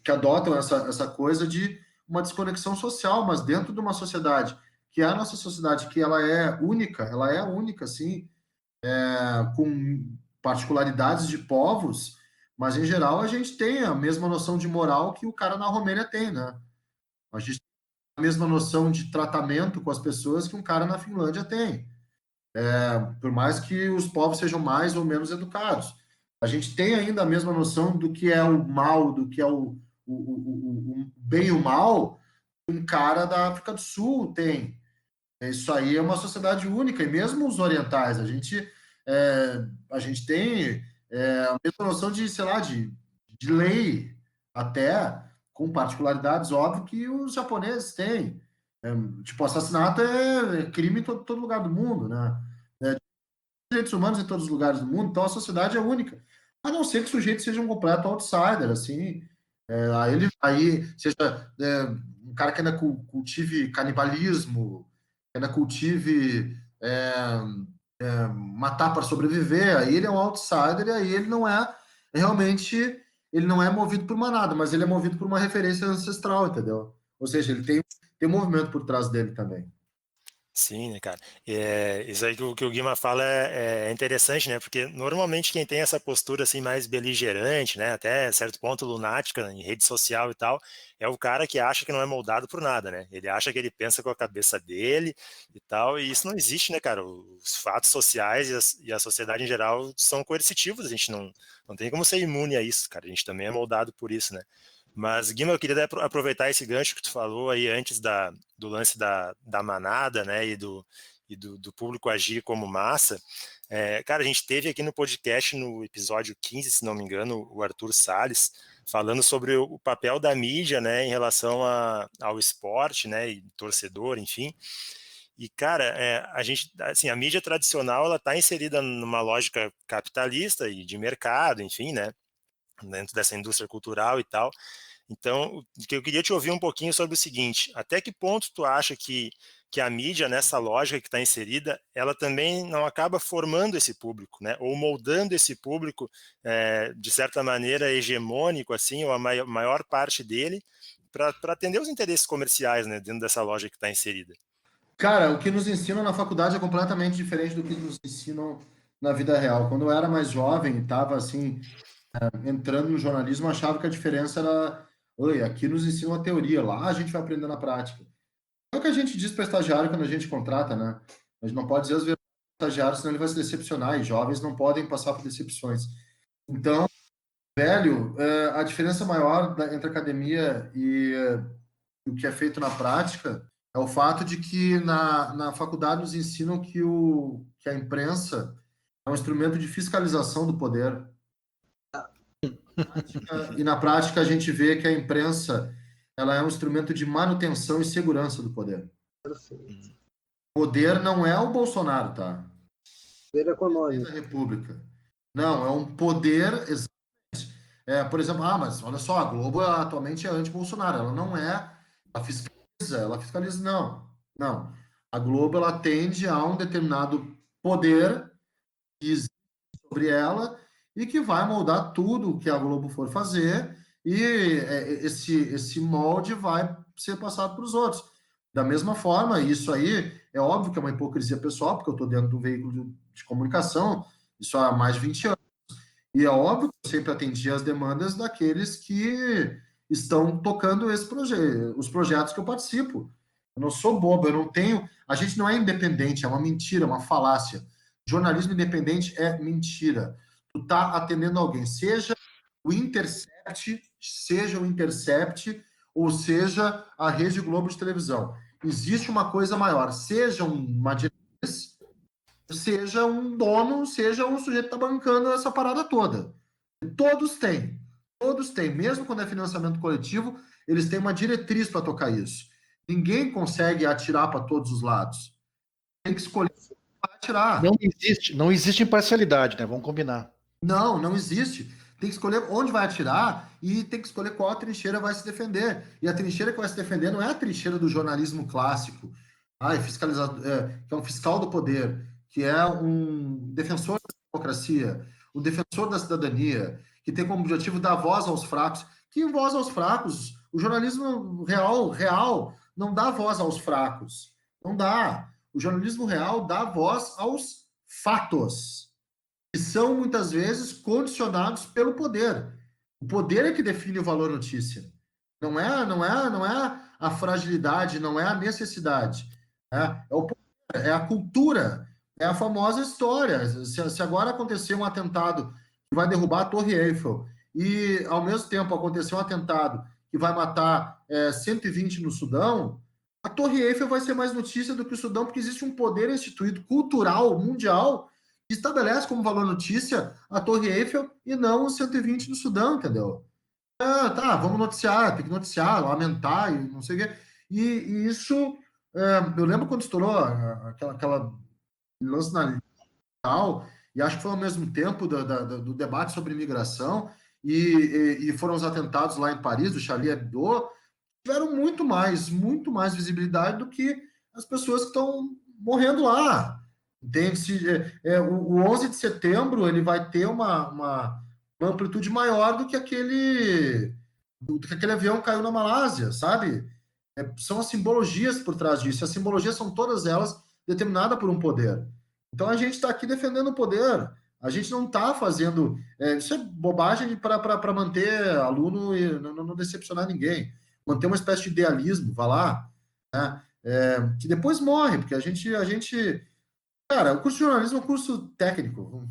que adotam essa coisa de uma desconexão social, mas dentro de uma sociedade que é a nossa sociedade, que ela é única, sim, com particularidades de povos, mas em geral a gente tem a mesma noção de moral que o cara na Romênia tem, né? A gente tem a mesma noção de tratamento com as pessoas que um cara na Finlândia tem, por mais que os povos sejam mais ou menos educados. A gente tem ainda a mesma noção do que é o mal, do que é o bem e o mal, um cara da África do Sul tem. Isso aí é uma sociedade única, e mesmo os orientais, a gente tem a mesma noção de, sei lá, de lei, até com particularidades, óbvio, que os japoneses têm. Tipo, assassinato é crime em todo lugar do mundo, né? Direitos humanos em todos os lugares do mundo, então a sociedade é única. A não ser que o sujeito seja um completo outsider, assim, aí seja um cara que ainda cultive canibalismo, que ainda cultive matar para sobreviver, aí ele é um outsider e aí ele não é realmente, ele não é movido por manada, mas ele é movido por uma referência ancestral, entendeu? Ou seja, ele tem um movimento por trás dele também. Sim, né, cara? Isso aí que o Guima fala é interessante, né? Porque normalmente quem tem essa postura assim mais beligerante, né, até certo ponto lunática em rede social e tal, é o cara que acha que não é moldado por nada, né? Ele acha que ele pensa com a cabeça dele e tal, e isso não existe, né, cara? Os fatos sociais e a sociedade em geral são coercitivos, a gente não tem como ser imune a isso, cara. A gente também é moldado por isso, né? Mas, Guima, eu queria aproveitar esse gancho que tu falou aí antes do lance da manada, né, do público agir como massa. Cara, a gente teve aqui no podcast, no episódio 15, se não me engano, o Arthur Salles, falando sobre o papel da mídia, né, em relação ao esporte, né, e torcedor, enfim. E, cara, a gente, assim, a mídia tradicional, ela está inserida numa lógica capitalista e de mercado, enfim, né, dentro dessa indústria cultural e tal. Então, eu queria te ouvir um pouquinho sobre o seguinte: até que ponto tu acha que a mídia, nessa lógica que está inserida, ela também não acaba formando esse público, né? Ou moldando esse público, de certa maneira, hegemônico, assim, ou a maior parte dele, para atender os interesses comerciais, né, dentro dessa lógica que está inserida? Cara, o que nos ensinam na faculdade é completamente diferente do que nos ensinam na vida real. Quando eu era mais jovem, estava assim, entrando no jornalismo, eu achava que a diferença era, oi, aqui nos ensinam a teoria, lá a gente vai aprender na prática. É o que a gente diz para estagiário quando a gente contrata, né? A gente não pode dizer às vezes para o estagiário, senão ele vai se decepcionar, e jovens não podem passar por decepções. Então, velho, a diferença maior entre a academia e o que é feito na prática é o fato de que na faculdade nos ensinam que a imprensa é um instrumento de fiscalização do poder. E na prática a gente vê que a imprensa ela é um instrumento de manutenção e segurança do poder. Perfeito. Poder não é o Bolsonaro, tá? Poder Da econômico. República. Não, é um poder. Por exemplo, mas olha só, a Globo atualmente é anti-Bolsonaro. Ela não é. Ela fiscaliza, não. Não. A Globo ela tende a um determinado poder que existe sobre ela e que vai moldar tudo o que a Globo for fazer e esse molde vai ser passado para os outros. Da mesma forma, isso aí é óbvio que é uma hipocrisia pessoal, porque eu estou dentro do veículo de comunicação, isso há mais de 20 anos. E é óbvio que eu sempre atendi as demandas daqueles que estão tocando os projetos que eu participo. Eu não sou bobo, eu não tenho. A gente não é independente, é uma mentira, uma falácia. Jornalismo independente é mentira. Tu tá atendendo alguém, seja o Intercept, ou seja a Rede Globo de televisão. Existe uma coisa maior, seja uma diretriz, seja um dono, seja um sujeito que está bancando essa parada toda. Todos têm, mesmo quando é financiamento coletivo, eles têm uma diretriz para tocar isso. Ninguém consegue atirar para todos os lados. Tem que escolher para atirar. Não existe imparcialidade, né? Vamos combinar. Não existe. Tem que escolher onde vai atirar e tem que escolher qual trincheira vai se defender. E a trincheira que vai se defender não é a trincheira do jornalismo clássico, fiscalizador, que é um fiscal do poder, que é um defensor da democracia, um defensor da cidadania, que tem como objetivo dar voz aos fracos. Que voz aos fracos? O jornalismo real não dá voz aos fracos. Não dá. O jornalismo real dá voz aos fatos que são muitas vezes condicionados pelo poder. O poder é que define o valor notícia. Não é a fragilidade, não é a necessidade. É o poder, é a cultura, é a famosa história. Se agora acontecer um atentado que vai derrubar a Torre Eiffel e, ao mesmo tempo, acontecer um atentado que vai matar 120 no Sudão, a Torre Eiffel vai ser mais notícia do que o Sudão, porque existe um poder instituído cultural mundial estabelece como valor notícia a Torre Eiffel e não os 120 do Sudão, entendeu? Vamos noticiar, tem que noticiar, lamentar e não sei o quê. E isso, eu lembro quando estourou aquela lance na tal, e acho que foi ao mesmo tempo do debate sobre imigração, e foram os atentados lá em Paris, do Charlie Hebdo, tiveram muito mais visibilidade do que as pessoas que estão morrendo lá. Entende? O 11 de setembro ele vai ter uma amplitude maior do que aquele avião caiu na Malásia, sabe? São as simbologias por trás disso. As simbologias são todas elas determinadas por um poder. Então a gente está aqui defendendo o poder. A gente não está fazendo. Isso é bobagem para manter aluno e não decepcionar ninguém. Manter uma espécie de idealismo, vá lá, né? Que depois morre, porque a gente. Cara, o curso de jornalismo é um curso técnico.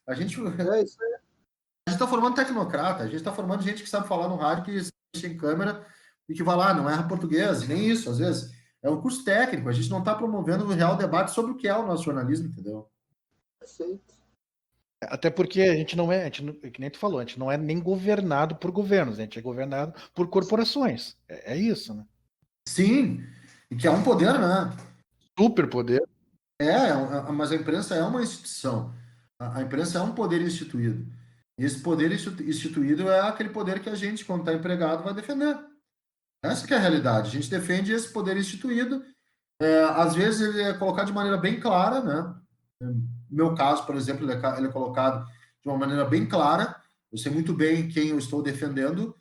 A gente Isso aí. está formando tecnocrata, a gente está formando gente que sabe falar no rádio, que mexe em câmera e que vai lá, não erra português, e nem isso, às vezes. É um curso técnico, a gente não está promovendo um real debate sobre o que é o nosso jornalismo, entendeu? Perfeito. Até porque a gente não é, que nem tu falou, a gente não é nem governado por governos, a gente é governado por corporações. É isso, né? Sim, e que é um poder, né? Superpoder. Mas a imprensa é uma instituição. A imprensa é um poder instituído. E esse poder instituído é aquele poder que a gente, quando está empregado, vai defender. Essa que é a realidade. A gente defende esse poder instituído. Às vezes ele é colocado de maneira bem clara, né? No meu caso, por exemplo, ele é colocado de uma maneira bem clara. Eu sei muito bem quem eu estou defendendo,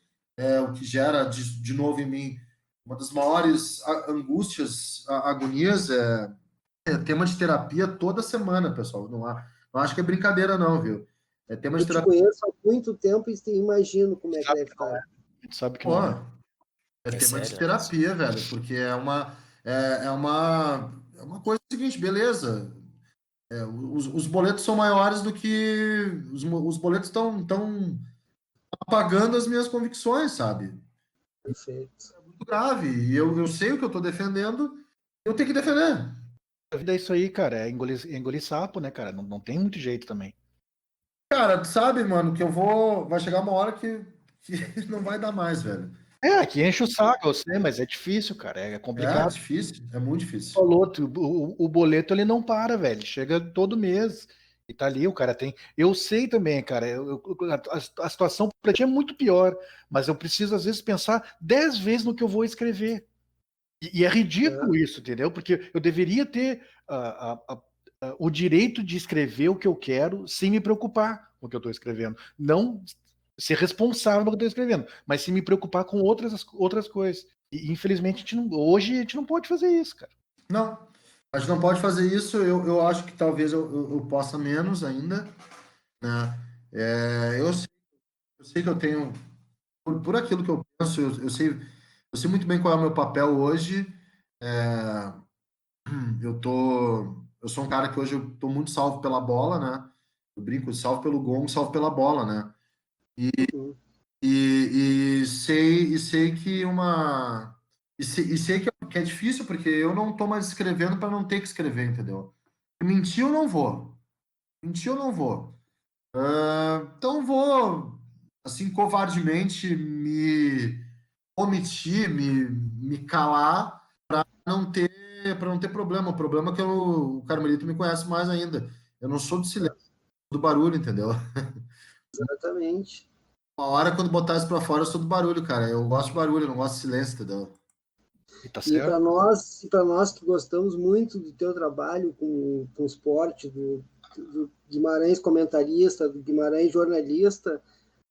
o que gera, de novo, em mim uma das maiores angústias, agonias, tema de terapia toda semana, pessoal. Não acho que é brincadeira, não, viu? É tema de Eu te terapia. conheço há muito tempo e imagino como é que deve estar. A gente sabe que Pô, não é. é tema de sério, terapia, velho, porque é uma coisa seguinte, beleza. Os boletos são maiores do que... Os boletos estão apagando as minhas convicções, sabe? Perfeito. Muito grave. E eu sei o que eu estou defendendo, eu tenho que defender. A vida é isso aí, cara. É engolir sapo, né, cara? Não tem muito jeito também. Cara, tu sabe, mano, que eu vou... Vai chegar uma hora que não vai dar mais, velho. Que enche o saco, eu sei, mas é difícil, cara. É É complicado. difícil, é muito difícil. Falou, o boleto ele não para, velho. Chega todo mês e tá ali, o cara tem. Eu sei também, cara. A situação pra ti é muito pior, mas eu preciso, às vezes, pensar 10 vezes no que eu vou escrever. E é ridículo isso, entendeu? Porque eu deveria ter o direito de escrever o que eu quero sem me preocupar com o que eu estou escrevendo. Não ser responsável pelo que eu estou escrevendo, mas sem me preocupar com outras coisas. E infelizmente hoje a gente não pode fazer isso, cara. Não, a gente não pode fazer isso. Eu acho que talvez eu possa menos ainda, né? Eu sei que eu tenho, por aquilo que eu penso, eu sei muito bem qual é o meu papel hoje. É, eu sou um cara que hoje eu tô muito salvo pela bola, né? Eu brinco, salvo pelo gol, salvo pela bola, né? Uhum. E sei que sei que é difícil porque eu não tô mais escrevendo para não ter que escrever, entendeu? Mentir eu não vou. Mentir eu não vou. Então vou, assim, covardemente me omitir, me calar para não ter problema. O problema é que o Carmelito me conhece mais ainda. Eu não sou do silêncio, do barulho, entendeu? Exatamente. Uma hora, quando botar isso pra fora, eu sou do barulho, cara. Eu gosto de barulho, eu não gosto de silêncio, entendeu? E tá E certo? para nós que gostamos muito do teu trabalho com esporte, do Guimarães comentarista, do Guimarães jornalista,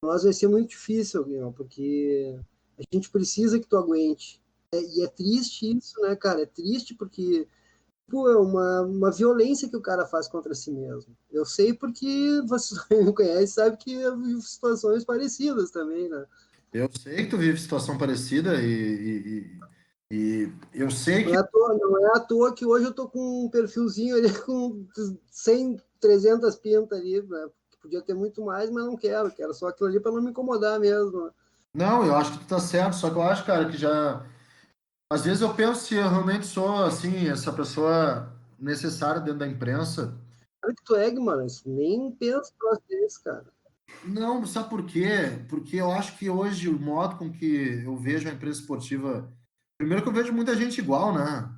para nós vai ser muito difícil, Guilherme, porque a gente precisa que tu aguente. E é triste isso, né, cara? É triste porque pô, é uma violência que o cara faz contra si mesmo. Eu sei porque você me conhece, sabe que eu vivo situações parecidas também, né? Eu sei que tu vive situação parecida e eu sei que... Não é à toa que hoje eu tô com um perfilzinho ali com 100, 300 pintas ali, né? Podia ter muito mais, mas não quero só aquilo ali para não me incomodar mesmo. Não, eu acho que tu tá certo, só que eu acho, cara, que já... Às vezes eu penso se eu realmente sou, assim, essa pessoa necessária dentro da imprensa. Claro que tu é, mano, nem pensa pra desse, cara. Não, sabe por quê? Porque eu acho que hoje o modo com que eu vejo a imprensa esportiva... Primeiro que eu vejo muita gente igual, né?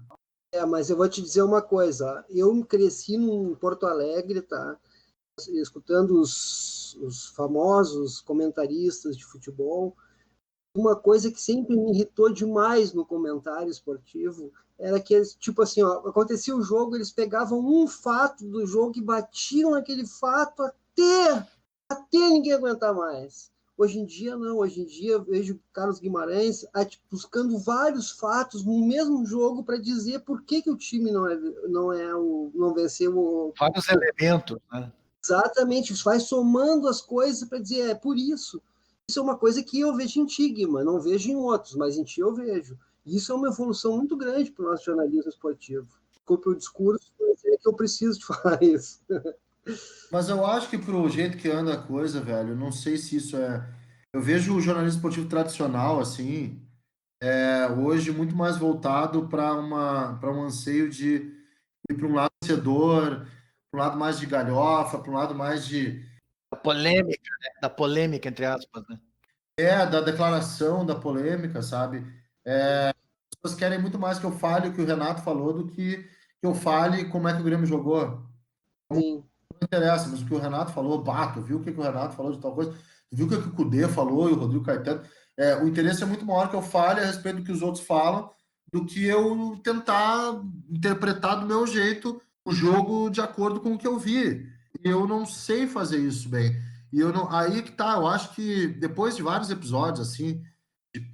Mas eu vou te dizer uma coisa, eu cresci em Porto Alegre, tá? Escutando os famosos comentaristas de futebol. Uma coisa que sempre me irritou demais no comentário esportivo era que eles, tipo assim, ó, acontecia o jogo, eles pegavam um fato do jogo e batiam aquele fato até ninguém aguentar mais. Hoje em dia, não. Hoje em dia, eu vejo Carlos Guimarães buscando vários fatos no mesmo jogo para dizer por que o time não venceu o. Vários elementos, né? Exatamente, vai somando as coisas para dizer, é por isso. Isso é uma coisa que eu vejo em ti, Guima, não vejo em outros, mas em ti eu vejo. E isso é uma evolução muito grande para o nosso jornalismo esportivo. Desculpe o discurso, mas é que eu preciso de falar isso. Mas eu acho que pro jeito que anda a coisa, velho, eu não sei se isso é. Eu vejo o jornalismo esportivo tradicional, assim, hoje muito mais voltado para um anseio de ir para um lado vencedor, para um lado mais de galhofa, para um lado mais de. Da polêmica, né? Da polêmica, entre aspas, né? Da declaração, da polêmica, sabe? As pessoas querem muito mais que eu fale o que o Renato falou do que eu fale como é que o Grêmio jogou. Sim, Não interessa, mas o que o Renato falou, tu viu o que o Renato falou de tal coisa? Tu viu o que o Cudê falou e o Rodrigo Caetano? O interesse é muito maior que eu fale a respeito do que os outros falam do que eu tentar interpretar do meu jeito o jogo de acordo com o que eu vi. E eu não sei fazer isso bem. E eu não, aí que tá, eu acho que depois de vários episódios, assim,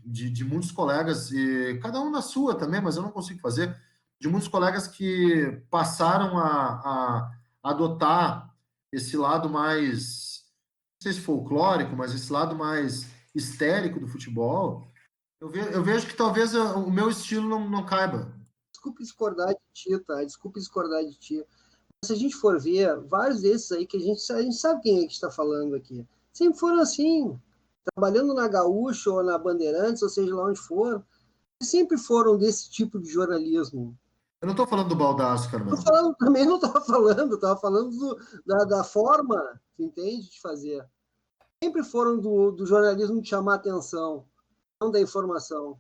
de muitos colegas, e cada um na sua também, mas eu não consigo fazer, de muitos colegas que passaram a adotar esse lado mais, não sei se folclórico, mas esse lado mais histérico do futebol, eu vejo que talvez o meu estilo não caiba. desculpe discordar de ti, tá? Desculpe discordar de ti. Se a gente for ver, vários desses aí que a gente sabe quem é que está falando aqui, sempre foram assim, trabalhando na Gaúcha ou na Bandeirantes, ou seja lá onde for, sempre foram desse tipo de jornalismo. Eu não tô falando do Baldasso, Carmelo. Também não estava falando da forma, entende, de fazer. Sempre foram do jornalismo de chamar atenção, não da informação.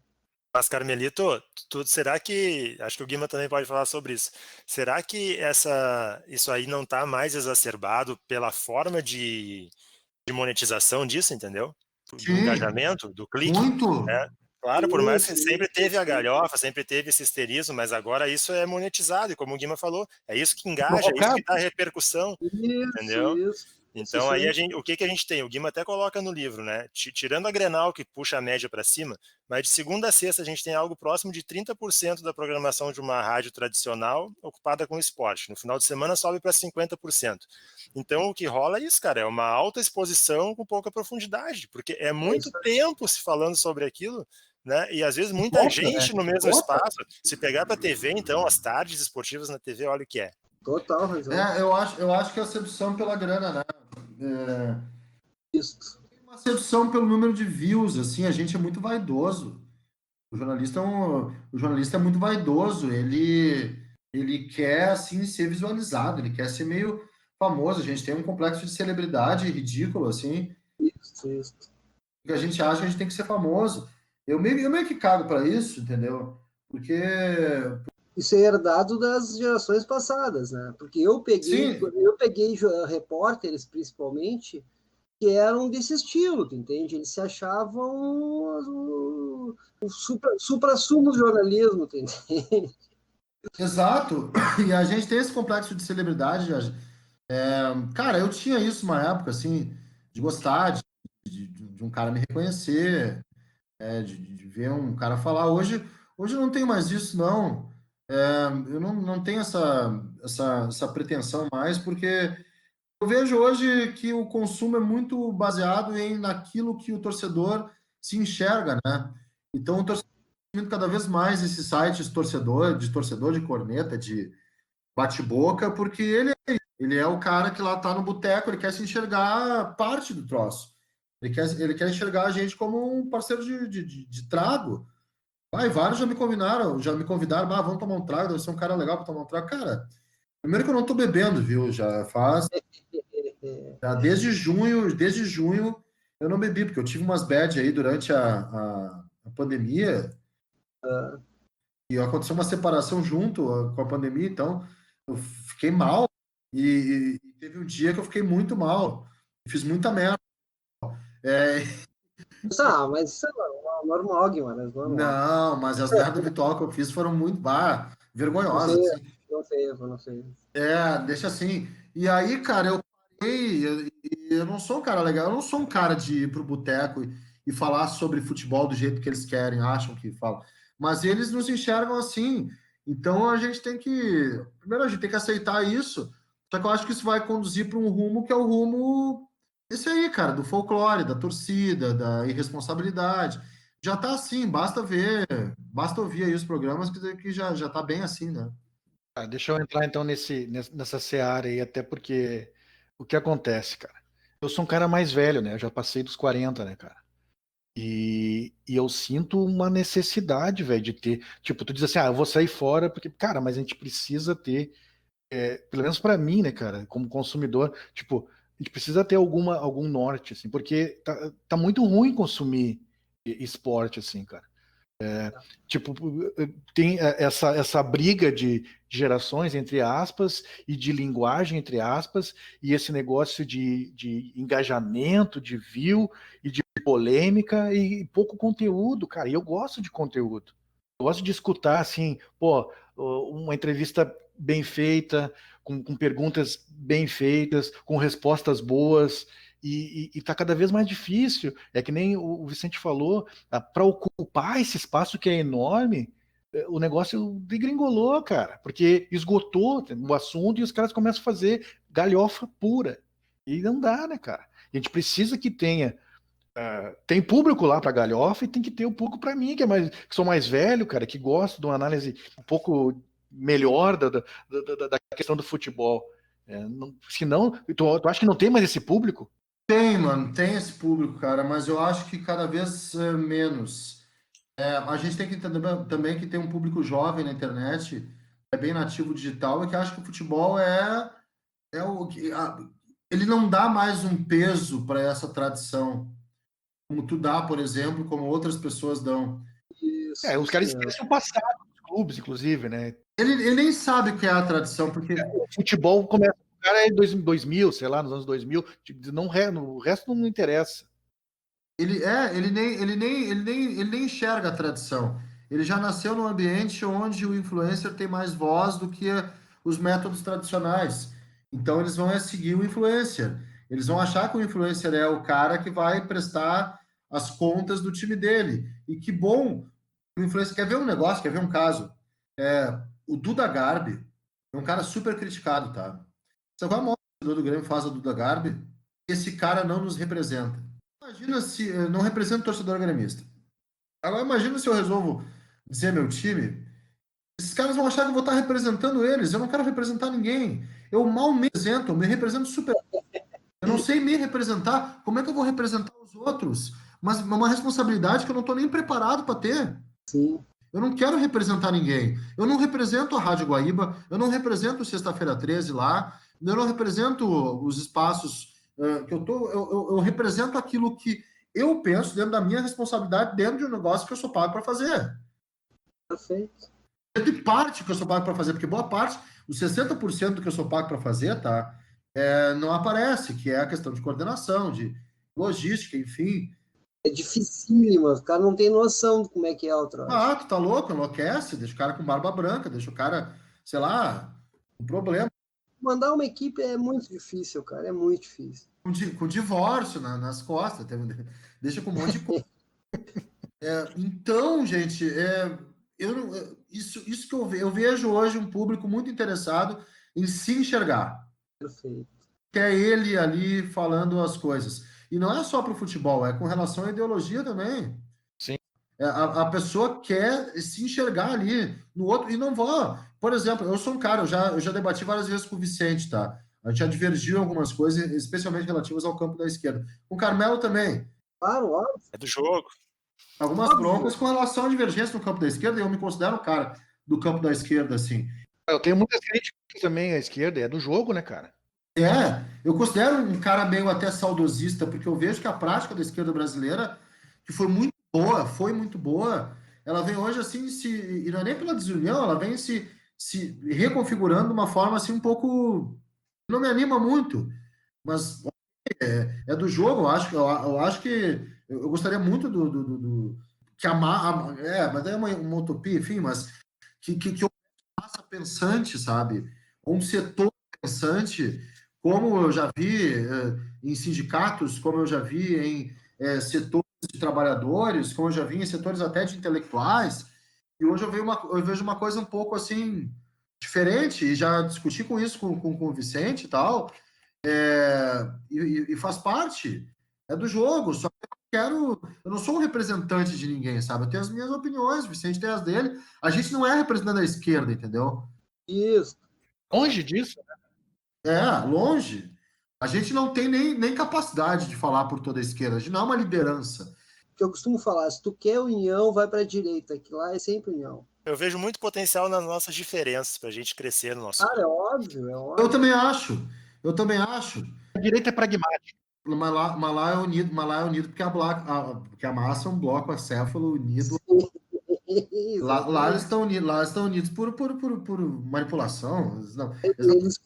Mas, Carmelito, será que, acho que o Guima também pode falar sobre isso, será que isso aí não está mais exacerbado pela forma de monetização disso, entendeu? Do Sim, engajamento, do clique, muito. né? Claro, por mais que Sim, sempre teve a sim. galhofa, sempre teve esse histerismo, mas agora isso é monetizado, e como o Guima falou, é isso que engaja, é isso que dá repercussão, entendeu? Isso. Então aí o que a gente tem? O Guima até coloca no livro, né? Tirando a Grenal, que puxa a média para cima, mas de segunda a sexta a gente tem algo próximo de 30% da programação de uma rádio tradicional ocupada com esporte. No final de semana sobe para 50%. Então o que rola é isso, cara, é uma alta exposição com pouca profundidade, porque é muito tempo se falando sobre aquilo, né? E às vezes muita gente no mesmo espaço. Se pegar para a TV, então, as tardes esportivas na TV, olha o que é. Total razão. Eu acho que é a sedução pela grana, né? Isso. Tem uma sedução pelo número de views, assim, a gente é muito vaidoso. O jornalista é muito vaidoso, ele quer, assim, ser visualizado, ele quer ser meio famoso, a gente tem um complexo de celebridade ridículo, assim, Isso. que a gente acha que a gente tem que ser famoso. Eu meio que cago para isso, entendeu? Porque... Isso é herdado das gerações passadas, né? Porque eu peguei repórteres, principalmente, que eram desse estilo, tu entende? Eles se achavam o supra-sumo do jornalismo, tu entende? Exato, e a gente tem esse complexo de celebridade. Cara, eu tinha isso uma época, assim, de gostar de um cara me reconhecer, de ver um cara falar. Hoje eu não tenho mais isso, não. Eu não tenho essa pretensão mais, porque eu vejo hoje que o consumo é muito baseado naquilo que o torcedor se enxerga, né? Então, o torcedor está vendo cada vez mais esses sites de torcedor de corneta, de bate-boca, porque ele é o cara que lá tá no boteco, ele quer se enxergar parte do troço. Ele quer enxergar a gente como um parceiro de trago. Vários já me convidaram, vamos tomar um trago, deve ser um cara legal para tomar um trago. Cara, primeiro que eu não tô bebendo, viu? Desde junho eu não bebi, porque eu tive umas bad aí durante a pandemia, e aconteceu uma separação junto com a pandemia, então eu fiquei mal, e teve um dia que eu fiquei muito mal, fiz muita merda. Mas isso é normal, Guimarães, normal. Não, mas as merdas habitual que eu fiz foram muito vergonhosas. Não sei. Deixa assim. E aí, cara, eu parei, eu não sou um cara legal, eu não sou um cara de ir pro boteco e falar sobre futebol do jeito que eles querem, acham que falam. Mas eles nos enxergam assim. Então primeiro a gente tem que aceitar isso. Só que eu acho que isso vai conduzir para um rumo que é o rumo esse aí, cara, do folclore, da torcida, da irresponsabilidade. Já tá assim, basta ouvir aí os programas que já tá bem assim, né? Deixa eu entrar então nessa seara aí, até porque o que acontece, cara? Eu sou um cara mais velho, né? Eu já passei dos 40, né, cara? E eu sinto uma necessidade, velho, de ter. Tipo, tu diz assim, eu vou sair fora, porque, cara, mas a gente precisa ter, pelo menos pra mim, né, cara, como consumidor, tipo, a gente precisa ter algum norte, assim, porque tá muito ruim consumir esporte, assim, cara. Tipo, tem essa briga de gerações, entre aspas, e de linguagem, entre aspas, e esse negócio de engajamento, de view e de polêmica e pouco conteúdo, cara. E eu gosto de conteúdo. Eu gosto de escutar, assim, uma entrevista bem feita, com perguntas bem feitas, com respostas boas, e tá cada vez mais difícil. É que nem o Vicente falou, para ocupar esse espaço que é enorme, o negócio degringolou, cara, porque esgotou o assunto e os caras começam a fazer galhofa pura. E não dá, né, cara? A gente precisa que tenha. Tem público lá para galhofa e tem que ter o público para mim, que sou mais velho, cara, que gosto de uma análise um pouco melhor da questão do futebol. Se não, tu acha que não tem mais esse público? Tem, mano, tem esse público, cara, mas eu acho que cada vez menos. A gente tem que entender também que tem um público jovem na internet, é bem nativo digital, e que acha que o futebol é o que. Ele não dá mais um peso para essa tradição, como tu dá, por exemplo, como outras pessoas dão. Isso, Os caras isso mesmo. esquecem o passado dos clubes, inclusive, né? Ele nem sabe o que é a tradição, porque O futebol começa, o cara é em 2000, sei lá, nos anos 2000, tipo, o resto não interessa. ele nem enxerga a tradição. Ele já nasceu num ambiente onde o influencer tem mais voz do que os métodos tradicionais. Então eles vão seguir o influencer. Eles vão achar que o influencer é o cara que vai prestar as contas do time dele. E que bom, o influencer quer ver um negócio, quer ver um caso. O Duda Garbi é um cara super criticado, tá? Sabe qual é o maior torcedor do Grêmio faz a Duda Garbi? Esse cara não nos representa. Imagina se não representa o torcedor gremista. Agora imagina se eu resolvo dizer meu time, esses caras vão achar que eu vou estar representando eles. Eu não quero representar ninguém. Eu mal me represento, eu me represento super. Eu não sei me representar. Como é que eu vou representar os outros? Mas é uma responsabilidade que eu não estou nem preparado para ter. Sim. Eu não quero representar ninguém. Eu não represento a Rádio Guaíba, eu não represento o Sexta-feira 13 lá, eu não represento os espaços que eu tô. Eu represento aquilo que eu penso dentro da minha responsabilidade, dentro de um negócio que eu sou pago para fazer. Perfeito. De parte que eu sou pago para fazer, porque boa parte, os 60% do que eu sou pago para fazer, tá? Não aparece, que é a questão de coordenação, de logística, enfim. É dificílimo, o cara não tem noção de como é que é o troço. Tu tá louco, enlouquece, deixa o cara com barba branca, deixa o cara, sei lá, um problema. Mandar uma equipe é muito difícil, cara, é muito difícil. Com divórcio nas costas, deixa com um monte de coisa. Então, gente, isso que eu vejo hoje um público muito interessado em se enxergar. Perfeito. Que é ele ali falando as coisas. E não é só para o futebol, é com relação à ideologia também. Sim. A pessoa quer se enxergar ali no outro e não vou. Por exemplo, eu sou um cara, eu já debati várias vezes com o Vicente, tá? A gente já divergiu em algumas coisas, especialmente relativas ao campo da esquerda. Com o Carmelo também. Claro, óbvio. É do jogo. Algumas Óbvio. broncas com relação à divergência no campo da esquerda, e eu me considero um cara do campo da esquerda, assim. Eu tenho muitas críticas também à esquerda, é do jogo, né, cara? Eu considero um cara meio até saudosista, porque eu vejo que a prática da esquerda brasileira, que foi muito boa, ela vem hoje assim, e não é nem pela desunião, ela vem se reconfigurando de uma forma assim um pouco. Não me anima muito, mas é do jogo, eu acho que eu gostaria muito que mas é uma utopia, enfim, mas que massa pensante, sabe? Um setor pensante, como eu já vi em sindicatos, como eu já vi em setores de trabalhadores, como eu já vi em setores até de intelectuais, e hoje eu vejo uma coisa um pouco assim diferente, e já discuti com isso com o Vicente e tal, e faz parte, é do jogo, só que eu não sou um representante de ninguém, sabe? Eu tenho as minhas opiniões, o Vicente tem as dele, a gente não é representante da esquerda, entendeu? Isso. Longe disso, né? Longe. A gente não tem nem capacidade de falar por toda a esquerda, a gente não é uma liderança. O que eu costumo falar, se tu quer união, vai para a direita, que lá é sempre união. Eu vejo muito potencial nas nossas diferenças para a gente crescer no nosso. Cara, é óbvio, é Eu óbvio. também acho. A direita é pragmática. Mas lá é unido porque a massa é um bloco acéfalo unido. Lá eles estão unidos por manipulação. Não, Eles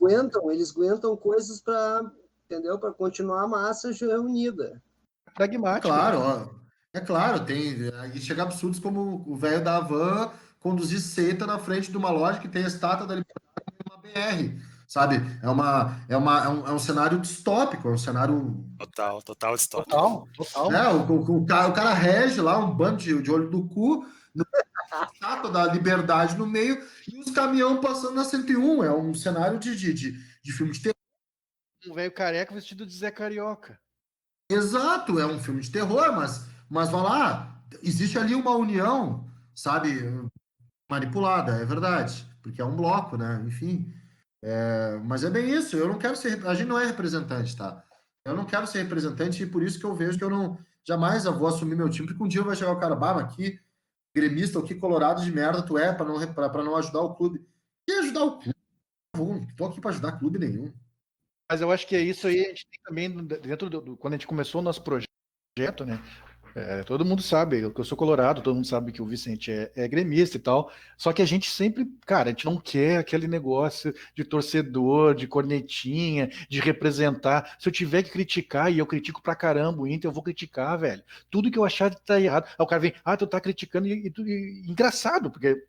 aguentam coisas para, entendeu? Para continuar a massa unida. Pragmática. claro, ó, claro, aí chega absurdos como o velho da van conduzir seita na frente de uma loja que tem a estátua da liberdade e uma BR, sabe? É um cenário distópico, é um cenário. Total história. Total. O cara rege lá um bando de olho do cu, estátua da liberdade no meio e os caminhão passando na 101. É um cenário de filme de terror. Um velho careca vestido de Zé Carioca. Exato, é um filme de terror, mas vai lá, existe ali uma união, sabe, manipulada, é verdade, porque é um bloco, né? Enfim, Mas é bem isso, eu não quero ser, a gente não é representante, tá? Eu não quero ser representante e por isso que eu vejo que eu não, jamais eu vou assumir meu time, porque um dia vai chegar o cara, mas que gremista ou que colorado de merda tu é para não ajudar o clube. E ajudar o clube? Não tô aqui para ajudar clube nenhum. Mas eu acho que é isso aí, a gente tem também, dentro quando a gente começou o nosso projeto, né? Todo mundo sabe que eu sou colorado, todo mundo sabe que o Vicente é gremista e tal. Só que a gente sempre, cara, a gente não quer aquele negócio de torcedor, de cornetinha, de representar. Se eu tiver que criticar, e eu critico pra caramba o Inter, eu vou criticar, velho. Tudo que eu achar que tá errado. Aí o cara vem, tu tá criticando, engraçado, porque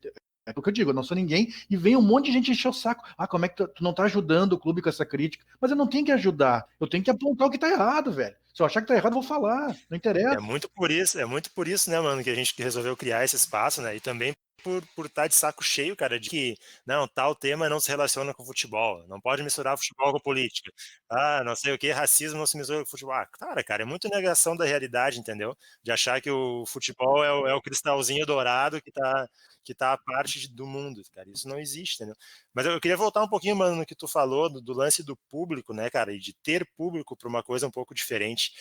é o que eu digo, eu não sou ninguém, e vem um monte de gente encher o saco. Como é que tu não tá ajudando o clube com essa crítica? Mas eu não tenho que ajudar, eu tenho que apontar o que tá errado, velho. Se eu achar que tá errado, eu vou falar, não interessa. É muito por isso, né, mano, que a gente resolveu criar esse espaço, né, e também por estar de saco cheio, cara, de que, não, tal tema não se relaciona com futebol, não pode misturar futebol com política, não sei o que, racismo não se mistura com futebol. Cara, é muito negação da realidade, entendeu? De achar que o futebol é o cristalzinho dourado que tá a parte do mundo, cara, isso não existe, entendeu? Mas eu queria voltar um pouquinho, mano, no que tu falou do lance do público, né, cara, e de ter público para uma coisa um pouco diferente.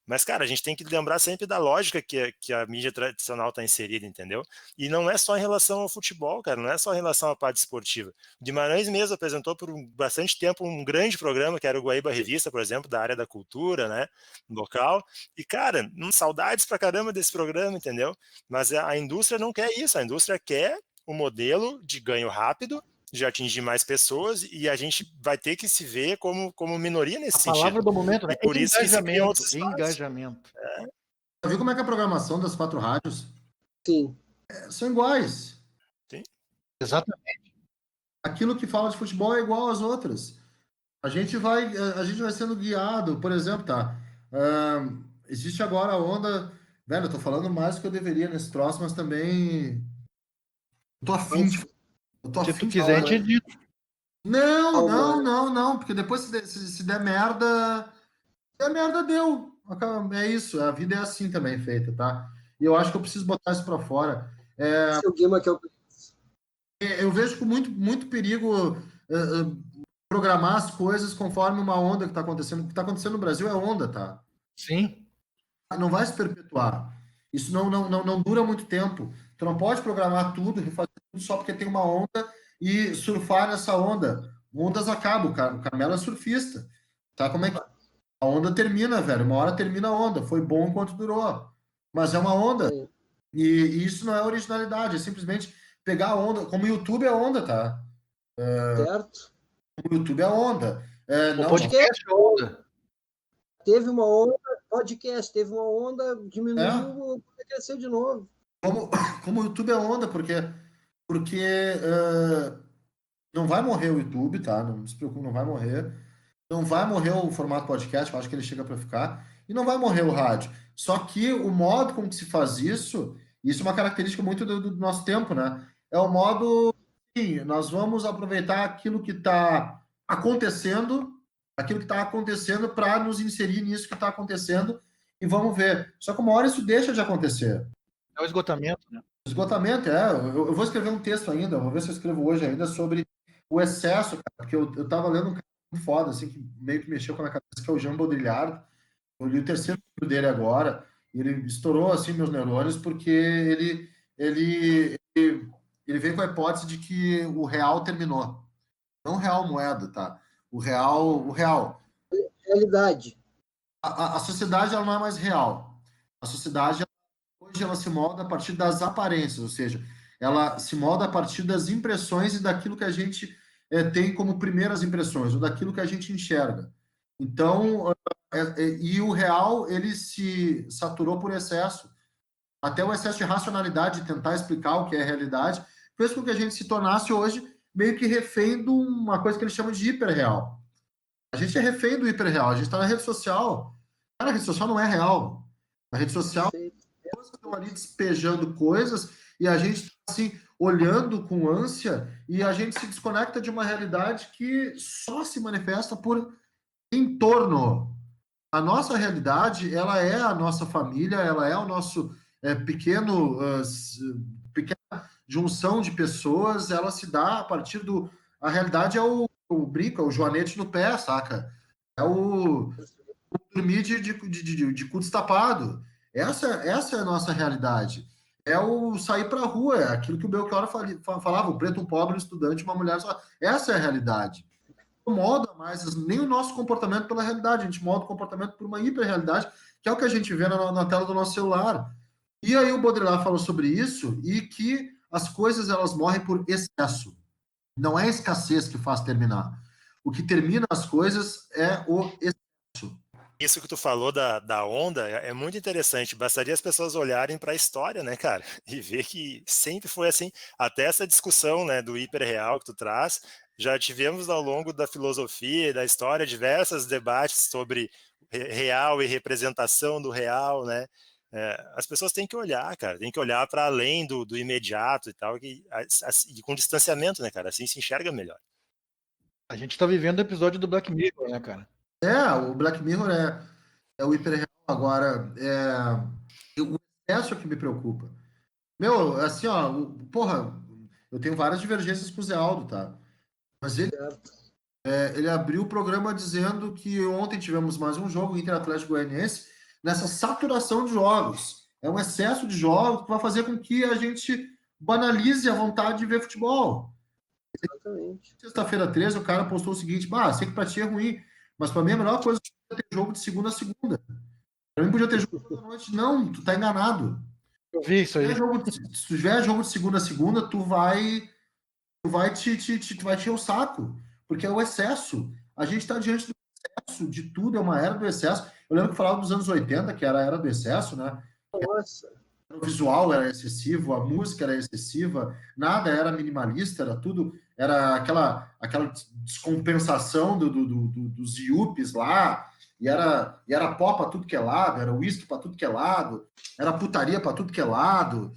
Mas, cara, a gente tem que lembrar sempre da lógica que a mídia tradicional está inserida, entendeu? E não é só em relação ao futebol, cara, não é só em relação à parte esportiva. O Guimarães mesmo apresentou por bastante tempo um grande programa, que era o Guaíba Revista, por exemplo, da área da cultura, né, local. E, cara, saudades pra caramba desse programa, entendeu? Mas a indústria não quer isso, a indústria quer o modelo de ganho rápido, de atingir mais pessoas, e a gente vai ter que se ver como minoria nesse sentido. A palavra do momento, né? E por isso que se criam outros espaços. Engajamento. Viu como é que é a programação das 4 rádios? Sim. São iguais. Sim. Exatamente. Aquilo que fala de futebol é igual às outras. A gente vai sendo guiado, por exemplo, tá? Existe agora a onda. Velho, eu tô falando mais do que eu deveria nesse troço, mas também. Eu tô afim de. Se tu quiser, a gente edita. Não, porque depois se der merda. Se der merda, deu. É isso, a vida é assim também feita, tá? E eu acho que eu preciso botar isso pra fora. Seu Guima que Eu vejo com muito perigo programar as coisas conforme uma onda que está acontecendo. O que está acontecendo no Brasil é onda, tá? Sim. Não vai se perpetuar. Isso não dura muito tempo. Tu não pode programar tudo, refazer tudo só porque tem uma onda e surfar nessa onda. Ondas acabam. O Carmelo é surfista. Tá? Como é que a onda termina, velho? Uma hora termina a onda. Foi bom enquanto durou. Mas é uma onda. E isso não é originalidade. É simplesmente pegar a onda. Como o YouTube é onda, tá? certo. O YouTube é onda. O podcast é onda. Teve uma onda, podcast, teve uma onda, diminuiu, cresceu de novo. Como o YouTube é onda, porque não vai morrer o YouTube, tá? Não se preocupe, não vai morrer. Não vai morrer o formato podcast, eu acho que ele chega para ficar. E não vai morrer o rádio. Só que o modo como que se faz isso é uma característica muito do nosso tempo, né? É o modo, sim, nós vamos aproveitar aquilo que está acontecendo para nos inserir nisso que está acontecendo e vamos ver. Só que uma hora isso deixa de acontecer. É o esgotamento, né? Esgotamento, eu vou escrever um texto ainda, vou ver se eu escrevo hoje ainda sobre o excesso, cara, porque eu tava lendo um cara muito foda, assim, que meio que mexeu com a minha cabeça, que é o Jean Baudrillard. Eu li o terceiro livro dele agora, e ele estourou, assim, meus neurônios, porque ele veio com a hipótese de que o real terminou. Não o real moeda, tá? O real. Realidade. A sociedade, ela não é mais real. A sociedade, hoje, ela se molda a partir das aparências, ou seja, ela se molda a partir das impressões e daquilo que a gente tem como primeiras impressões, ou daquilo que a gente enxerga. Então, e o real, ele se saturou por excesso. Até o excesso de racionalidade, de tentar explicar o que é realidade, fez com que a gente se tornasse hoje meio que refém de uma coisa que eles chamam de hiperreal. A gente é refém do hiperreal, a gente está na rede social. Cara, a rede social não é real. A rede social estão ali despejando coisas e a gente está assim, olhando com ânsia e a gente se desconecta de uma realidade que só se manifesta por entorno. A nossa realidade, ela é a nossa família, ela é o nosso pequena junção de pessoas, ela se dá a partir A realidade é o brinco, é o joanete no pé, saca? É o dormir de cu destapado. Essa é a nossa realidade. É o sair para a rua, é aquilo que o Belchior falava, o preto, um pobre, um estudante, uma mulher só. Essa é a realidade. Não molda mais nem o nosso comportamento pela realidade, a gente molda o comportamento por uma hiperrealidade, que é o que a gente vê na tela do nosso celular. E aí o Baudrillard falou sobre isso e que as coisas elas morrem por excesso. Não é a escassez que faz terminar. O que termina as coisas é o excesso. Isso que tu falou da onda é muito interessante. Bastaria as pessoas olharem para a história, né, cara? E ver que sempre foi assim. Até essa discussão, né, do hiperreal que tu traz, já tivemos ao longo da filosofia e da história diversos debates sobre real e representação do real, né? As pessoas têm que olhar, cara, tem que olhar para além do imediato e tal, e com distanciamento, né, cara? Assim se enxerga melhor. A gente tá vivendo o episódio do Black Mirror, né, cara? O Black Mirror é o hiperreal. Agora, o excesso é que me preocupa. Meu, assim, ó, porra, eu tenho várias divergências com o Zé Aldo, tá? Mas ele abriu o programa dizendo que ontem tivemos mais um jogo, Inter Atlético Goianiense, nessa saturação de jogos. É um excesso de jogos que vai fazer com que a gente banalize a vontade de ver futebol. Exatamente. Sexta-feira 13, o cara postou o seguinte: sei que pra ti é ruim, mas pra mim a melhor coisa é ter jogo de segunda a segunda. Pra mim podia ter jogo toda noite. Não, tu tá enganado. Eu vi isso aí. Se tu tiver jogo de segunda a segunda, tu vai tu vai te encher o saco, porque é o excesso. A gente está diante do excesso de tudo, é uma era do excesso. Eu lembro que falava dos anos 80, que era a era do excesso, né? Nossa. O visual era excessivo, a música era excessiva, nada era minimalista, era tudo, era aquela descompensação dos iupes lá, e era pó para tudo que é lado, era uísque para tudo que é lado, era putaria para tudo que é lado,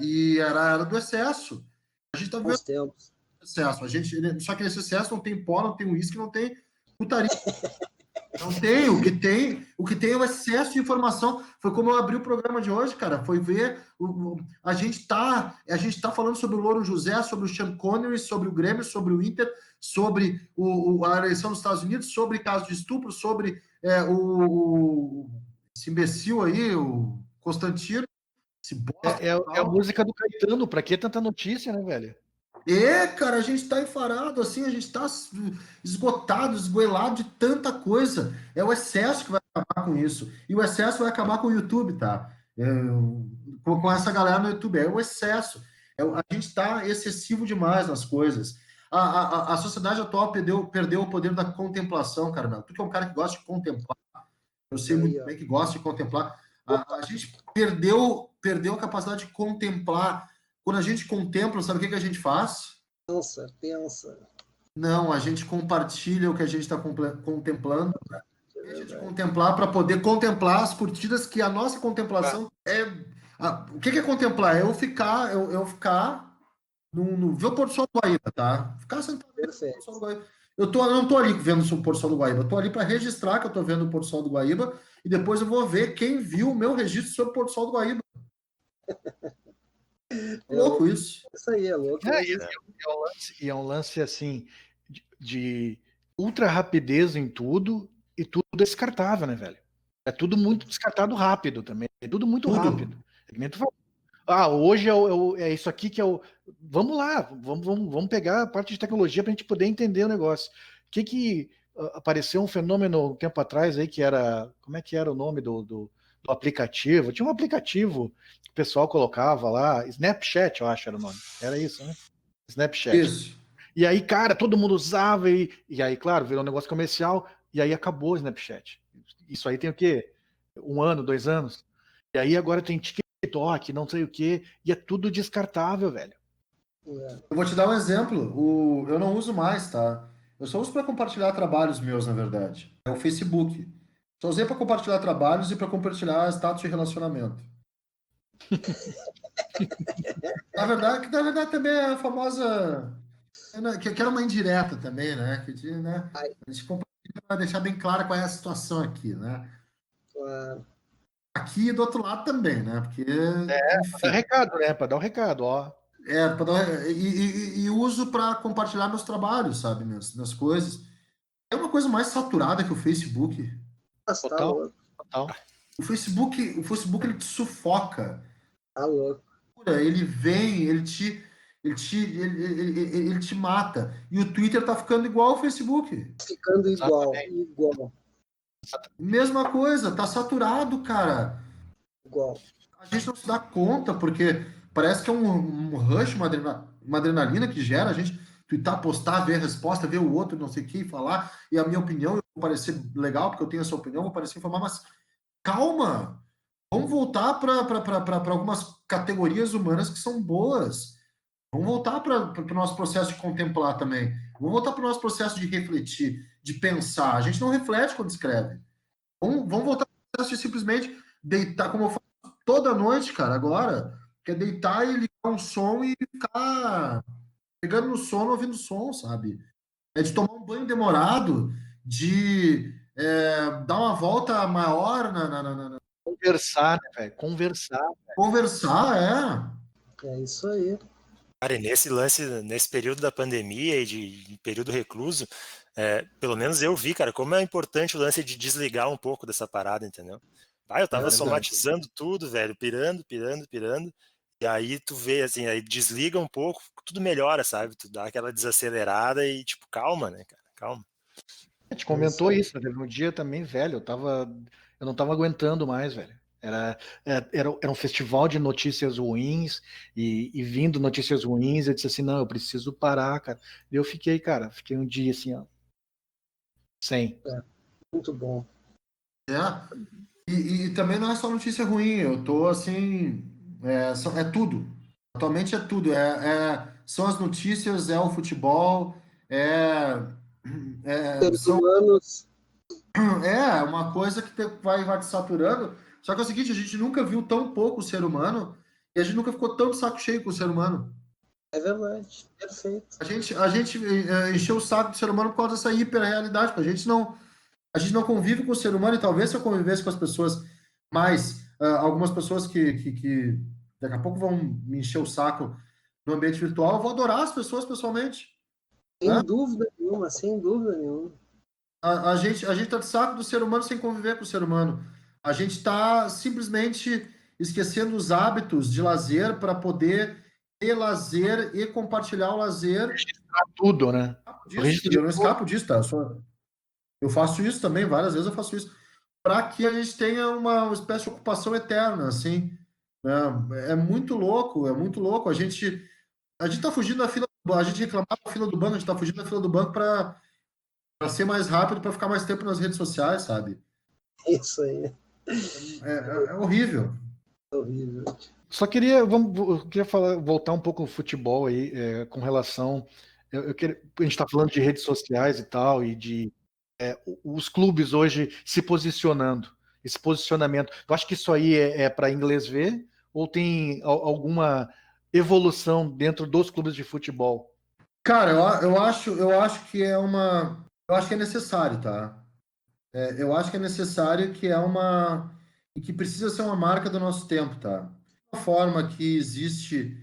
e era do excesso. A gente está vivendo Tempos. excesso. Só que nesse excesso não tem pó, não tem uísque, não tem putaria. Não tem. O que tem é o excesso de informação. Foi como eu abri o programa de hoje, cara. Foi ver. A gente tá falando sobre o Louro José, sobre o Sean Connery, sobre o Grêmio, sobre o Inter, sobre a eleição dos Estados Unidos, sobre caso de estupro, sobre esse imbecil aí, o Constantino. Esse bosta, É a música do Caetano. Pra que tanta notícia, né, velho? Cara, a gente tá enfarado, assim, a gente tá esgotado, esgoelado de tanta coisa. É o excesso que vai acabar com isso. E o excesso vai acabar com o YouTube, tá? Com essa galera no YouTube. É o excesso. A gente tá excessivo demais nas coisas. A sociedade atual perdeu o poder da contemplação, cara. Tu que é um cara que gosta de contemplar, eu sei muito bem que gosta de contemplar. A gente perdeu a capacidade de contemplar. Quando a gente contempla, sabe o que a gente faz? Pensa. Não, a gente compartilha o que a gente está contemplando. Deixa de contemplar para poder contemplar as curtidas que a nossa contemplação é. O que é contemplar? É eu ficar ver o pôr do sol do Guaíba, tá? Ficar sentado no pôr do sol do Guaíba. Eu não tô ali vendo o pôr do sol do Guaíba, eu tô ali para registrar que eu tô vendo o pôr do sol do Guaíba e depois eu vou ver quem viu o meu registro sobre o pôr do sol do Guaíba. É louco isso. Isso aí é louco. E é um lance assim de ultra rapidez em tudo e tudo descartável, né, velho? É tudo muito descartado rápido também. É tudo muito rápido. Hoje é isso aqui que é o. Vamos lá, vamos pegar a parte de tecnologia para a gente poder entender o negócio. Que apareceu um fenômeno um tempo atrás aí que era. Como é que era o nome do aplicativo? Tinha um aplicativo que o pessoal colocava lá, Snapchat, eu acho era o nome. Era isso, né? Snapchat. Isso. E aí, cara, todo mundo usava, e aí, claro, virou um negócio comercial, e aí acabou o Snapchat. Isso aí tem o quê? 1 ano, 2 anos? E aí agora tem TikTok, não sei o quê, e é tudo descartável, velho. Eu vou te dar um exemplo. Eu não uso mais, tá? Eu só uso para compartilhar trabalhos meus, na verdade. É o Facebook. Só usei para compartilhar trabalhos e para compartilhar status de relacionamento. Na verdade também é a famosa. Que era uma indireta também, né? A gente compartilha para deixar bem claro qual é a situação aqui, né? Claro. Aqui e do outro lado também, né? Porque. Para dar recado, né? Para dar o recado, ó. E uso para compartilhar meus trabalhos, sabe? Minhas coisas. É uma coisa mais saturada que o Facebook. Nossa, tá Total, louco, total. O Facebook ele te sufoca. tá louco. Ele vem, ele te mata. E o Twitter tá ficando igual ao Facebook. Ficando igual, Exatamente. igual, Mesma coisa, tá saturado, cara. igual. A gente não se dá conta, porque parece que é um rush, uma adrenalina que gera a gente twittar, postar, ver a resposta, ver o outro, não sei o que, falar, e a minha opinião, eu vou parecer legal, porque eu tenho essa opinião, vou parecer informar, mas calma, vamos voltar para algumas categorias humanas que são boas. Vamos voltar para o nosso processo de contemplar também. Vamos voltar para o nosso processo de refletir, de pensar. A gente não reflete quando escreve. Vamos voltar para o processo de simplesmente deitar, como eu faço toda noite, cara, agora, que é deitar e ligar um som e ficar pegando no sono, ouvindo som, sabe? É de tomar um banho demorado, de dar uma volta maior Conversar, né, velho? Conversar. conversar, É isso aí. Cara, e nesse período da pandemia e de período recluso, pelo menos eu vi, cara, como é importante o lance de desligar um pouco dessa parada, entendeu? Eu É tava verdade. somatizando tudo, velho, pirando, e aí tu vê, assim, aí desliga um pouco, tudo melhora, sabe? Tu dá aquela desacelerada e, tipo, calma, né, cara? Calma. A gente comentou isso, né? Teve um dia também, velho, eu não tava aguentando mais, velho. Era um festival de notícias ruins e vindo notícias ruins, eu disse assim, não, eu preciso parar, cara. E eu fiquei um dia assim, ó, sem. Muito bom. E também não é só notícia ruim, eu tô assim, é tudo. Atualmente é tudo. São as notícias, é o futebol, Seres humanos, é uma coisa que vai te saturando. Só que é o seguinte, a gente nunca viu tão pouco o ser humano e a gente nunca ficou tão de saco cheio com o ser humano. é verdade, perfeito. A gente encheu o saco do ser humano por causa dessa hiperrealidade, porque a gente não convive com o ser humano e talvez se eu convivesse com as pessoas mais, algumas pessoas que daqui a pouco vão me encher o saco no ambiente virtual, eu vou adorar as pessoas pessoalmente. Né? Sem dúvida nenhuma, sem dúvida nenhuma. A gente tá de saco do ser humano sem conviver com o ser humano. A gente está simplesmente esquecendo os hábitos de lazer para poder ter lazer e compartilhar o lazer. Tudo, né? O registro E de eu não tudo. escapo disso, tá? Eu faço isso também, várias vezes eu faço isso, para que a gente tenha uma espécie de ocupação eterna, assim. Né? É muito louco, é muito louco. A gente tá fugindo da fila, a gente reclamava da fila do banco, a gente tá fugindo da fila do banco para ser mais rápido, para ficar mais tempo nas redes sociais, sabe? Isso aí, É horrível. é horrível. Só eu queria voltar um pouco no futebol aí, com relação. A gente está falando de redes sociais e tal, e de os clubes hoje se posicionando, esse posicionamento. Eu acho que isso aí é para inglês ver, ou tem alguma evolução dentro dos clubes de futebol? Cara, eu acho que eu acho que é necessário, tá? Eu acho que é necessário e que precisa ser uma marca do nosso tempo, tá? Uma forma que existe,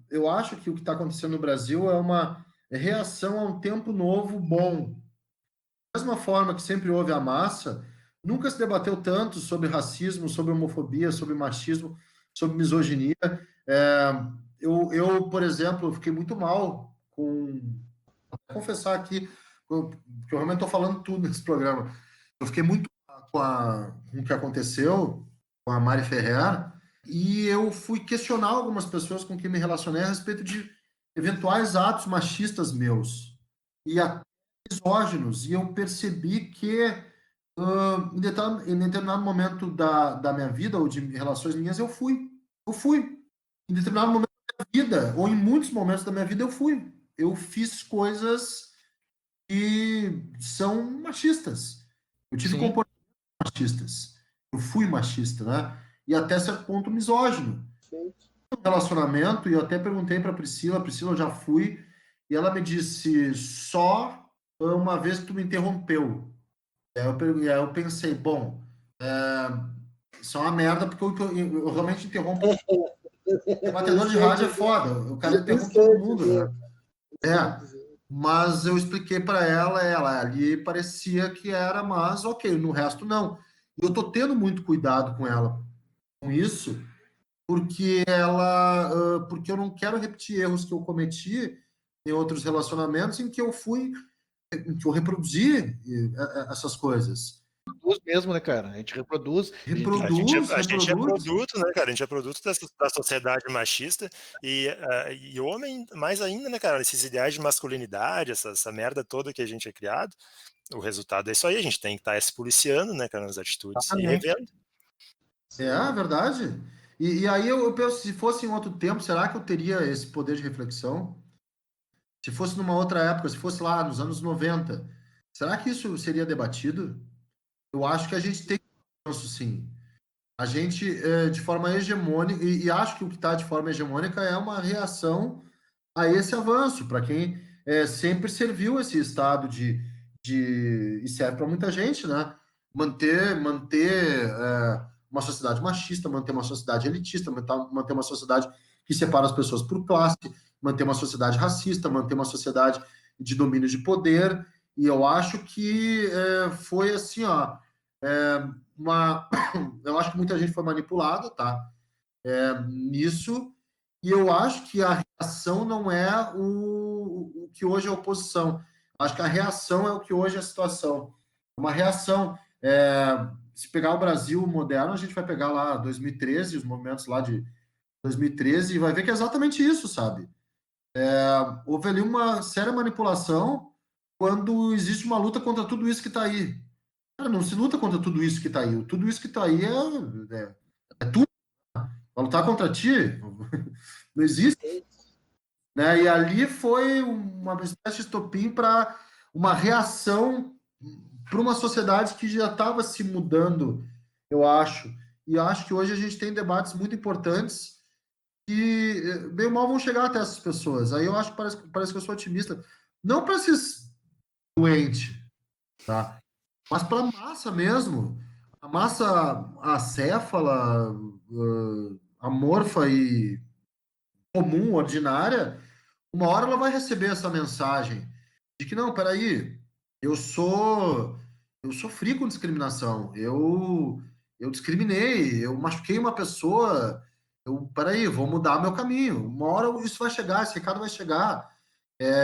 eu acho que o que está acontecendo no Brasil é uma reação a um tempo novo bom. Da mesma forma que sempre houve a massa, nunca se debateu tanto sobre racismo, sobre homofobia, sobre machismo, sobre misoginia. É, eu, por exemplo, fiquei muito mal com. Vou confessar aqui, que eu realmente estou falando tudo nesse programa. Eu fiquei muito mal com o que aconteceu com a Mari Ferrer e eu fui questionar algumas pessoas com quem me relacionei a respeito de eventuais atos machistas meus. E misóginos, e eu percebi que em determinado momento da minha vida, ou de relações minhas, eu fui. Eu fui. Em determinado momento da minha vida, ou em muitos momentos da minha vida, eu fui. Eu fiz coisas que são machistas. Eu tive Sim, comportamentos machistas. Eu fui machista, né? E até certo ponto misógino. Perfeito. Um relacionamento, e eu até perguntei para a Priscila, eu já fui, e ela me disse, só uma vez que tu me interrompeu. Aí eu pensei, bom, isso é uma merda, porque eu realmente interrompo. Batedor de rádio é foda, o cara interrompe todo mundo, né? Mas eu expliquei para ela ali parecia que era, mas ok, no resto não. Eu tô tendo muito cuidado com ela com isso, porque eu não quero repetir erros que eu cometi em outros relacionamentos em que eu reproduzi essas coisas. Reproduz mesmo, né, cara? A gente reproduz. A gente é produto, né, cara? A gente é produto da sociedade machista e homem mais ainda, né, cara? Esses ideais de masculinidade, essa merda toda que a gente é criado, o resultado é isso aí. A gente tem que estar se policiando, né, cara, nas atitudes e revendo. É verdade. E aí eu penso, se fosse em outro tempo, será que eu teria esse poder de reflexão? Se fosse numa outra época, se fosse lá nos anos 90, será que isso seria debatido? Eu acho que a gente tem isso sim. A gente, de forma hegemônica, e acho que o que está de forma hegemônica é uma reação a esse avanço, para quem sempre serviu esse estado e serve para muita gente, né? Manter uma sociedade machista, manter uma sociedade elitista, manter uma sociedade que separa as pessoas por classe, manter uma sociedade racista, manter uma sociedade de domínio de poder. E eu acho que foi assim, ó, eu acho que muita gente foi manipulada, tá? Nisso, e eu acho que a reação não é o que hoje é a oposição. Acho que a reação é o que hoje é a situação. Uma reação. Se pegar o Brasil moderno, a gente vai pegar lá 2013, os movimentos lá de 2013, e vai ver que é exatamente isso, sabe? Houve ali uma séria manipulação quando existe uma luta contra tudo isso que está aí. Cara, não se luta contra tudo isso que está aí. Tudo isso que está aí é tudo. Vai lutar contra ti? Não existe. Né? E ali foi uma espécie de estopim para uma reação para uma sociedade que já estava se mudando, eu acho. E acho que hoje a gente tem debates muito importantes que, bem ou mal, vão chegar até essas pessoas. Aí eu acho que parece que eu sou otimista. Não para esses doentes, tá? Mas para a massa mesmo. A massa acéfala, amorfa e comum, ordinária, uma hora ela vai receber essa mensagem de que não, peraí, eu sou eu sofri com discriminação, eu discriminei, eu machuquei uma pessoa, peraí, vou mudar meu caminho. Uma hora isso vai chegar, esse recado vai chegar.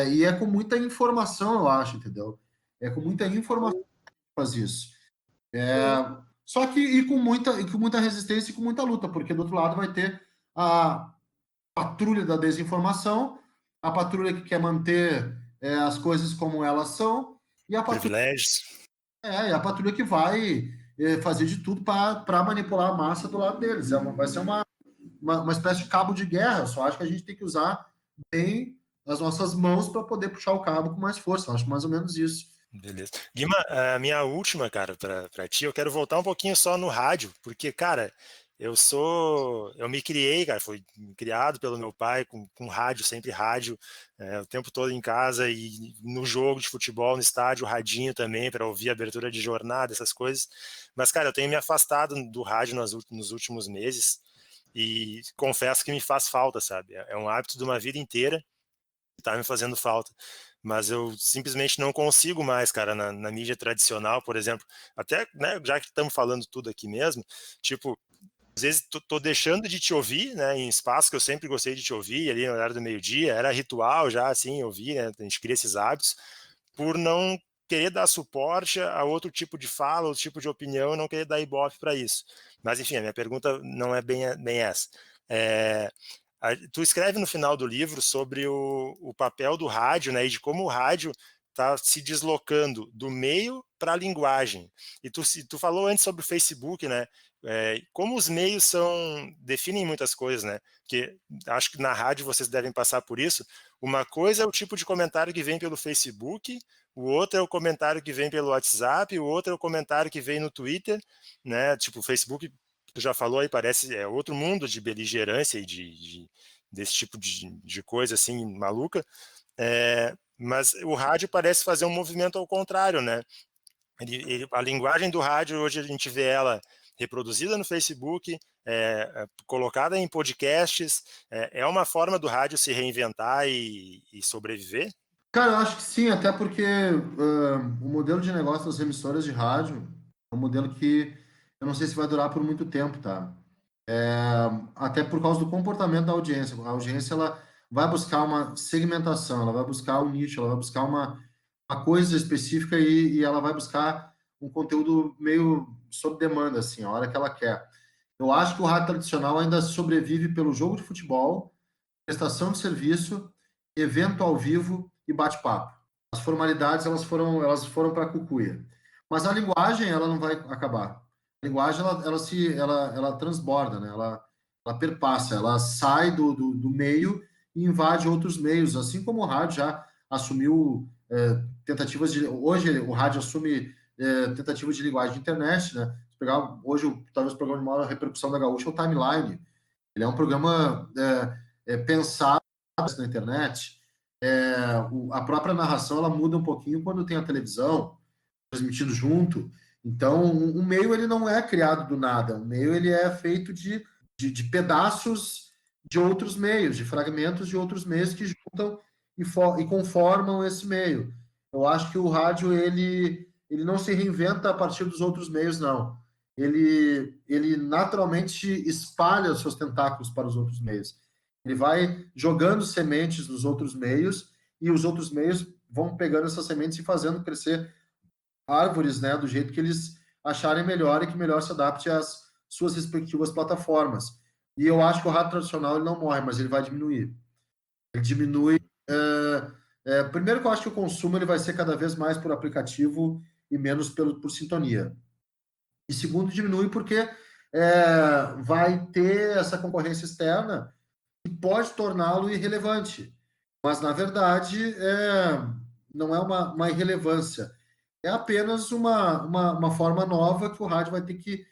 E é com muita informação, eu acho, entendeu? É com muita informação que faz isso. Só que e com muita resistência e com muita luta, porque do outro lado vai ter a patrulha da desinformação, a patrulha que quer manter as coisas como elas são, e a patrulha, Privilégios. a patrulha que vai fazer de tudo para manipular a massa do lado deles. Vai ser uma espécie de cabo de guerra. Eu só acho que a gente tem que usar bem as nossas mãos para poder puxar o cabo com mais força. Eu acho mais ou menos isso. Beleza. Guima, a minha última, cara, para ti, eu quero voltar um pouquinho só no rádio, porque, cara, eu me criei, cara, fui criado pelo meu pai com rádio, sempre rádio, o tempo todo em casa e no jogo de futebol, no estádio, radinho também, para ouvir abertura de jornada, essas coisas. Mas, cara, eu tenho me afastado do rádio nos últimos meses e confesso que me faz falta, sabe? É um hábito de uma vida inteira que tá me fazendo falta. Mas eu simplesmente não consigo mais, cara, na mídia tradicional, por exemplo, até, né, já que estamos falando tudo aqui mesmo, tipo, às vezes tô deixando de te ouvir, né, em espaço que eu sempre gostei de te ouvir, ali no horário do meio-dia, era ritual já, assim, ouvir, né, a gente cria esses hábitos, por não querer dar suporte a outro tipo de fala, outro tipo de opinião, e não querer dar ibope para isso. Mas, enfim, a minha pergunta não é bem essa. Tu escreve no final do livro sobre o papel do rádio, né, e de como o rádio está se deslocando do meio para a linguagem. E tu falou antes sobre o Facebook, né? Como os meios definem muitas coisas, né? Porque acho que na rádio vocês devem passar por isso. Uma coisa é o tipo de comentário que vem pelo Facebook, o outro é o comentário que vem pelo WhatsApp, o outro é o comentário que vem no Twitter, né? Tipo, o Facebook, tu já falou aí, parece outro mundo de beligerância e desse tipo de coisa assim maluca. Mas o rádio parece fazer um movimento ao contrário, né? A linguagem do rádio, hoje a gente vê ela reproduzida no Facebook, colocada em podcasts, é uma forma do rádio se reinventar e sobreviver? Cara, eu acho que sim, até porque o modelo de negócio das emissoras de rádio é um modelo que eu não sei se vai durar por muito tempo, tá? Até por causa do comportamento da audiência. A audiência ela vai buscar uma segmentação, ela vai buscar um nicho, ela vai buscar uma coisa específica e ela vai buscar um conteúdo meio sob demanda, assim, a hora que ela quer. Eu acho que o rádio tradicional ainda sobrevive pelo jogo de futebol, prestação de serviço, evento ao vivo e bate-papo. As formalidades elas foram para a cucuia. Mas a linguagem ela não vai acabar. A linguagem ela transborda, né? Ela perpassa, ela sai do meio e invade outros meios, assim como o rádio já assumiu tentativas de... Hoje o rádio assume tentativas de linguagem de internet, né? Se pegar hoje, talvez o programa de maior repercussão da Gaúcha é o Timeline. Ele é um programa pensado na internet. A própria narração ela muda um pouquinho quando tem a televisão transmitindo junto. Então, um meio ele não é criado do nada. O meio ele é feito de pedaços de outros meios, de fragmentos de outros meios que juntam e conformam esse meio. Eu acho que o rádio ele não se reinventa a partir dos outros meios, não. Ele naturalmente espalha os seus tentáculos para os outros meios. Ele vai jogando sementes nos outros meios e os outros meios vão pegando essas sementes e fazendo crescer árvores, né, do jeito que eles acharem melhor e que melhor se adapte às suas respectivas plataformas. E eu acho que o rádio tradicional ele não morre, mas ele vai diminuir. Ele diminui. Primeiro que eu acho que o consumo ele vai ser cada vez mais por aplicativo e menos por sintonia. E segundo, diminui porque vai ter essa concorrência externa que pode torná-lo irrelevante. Mas, na verdade, não é uma irrelevância. É apenas uma forma nova que o rádio vai ter que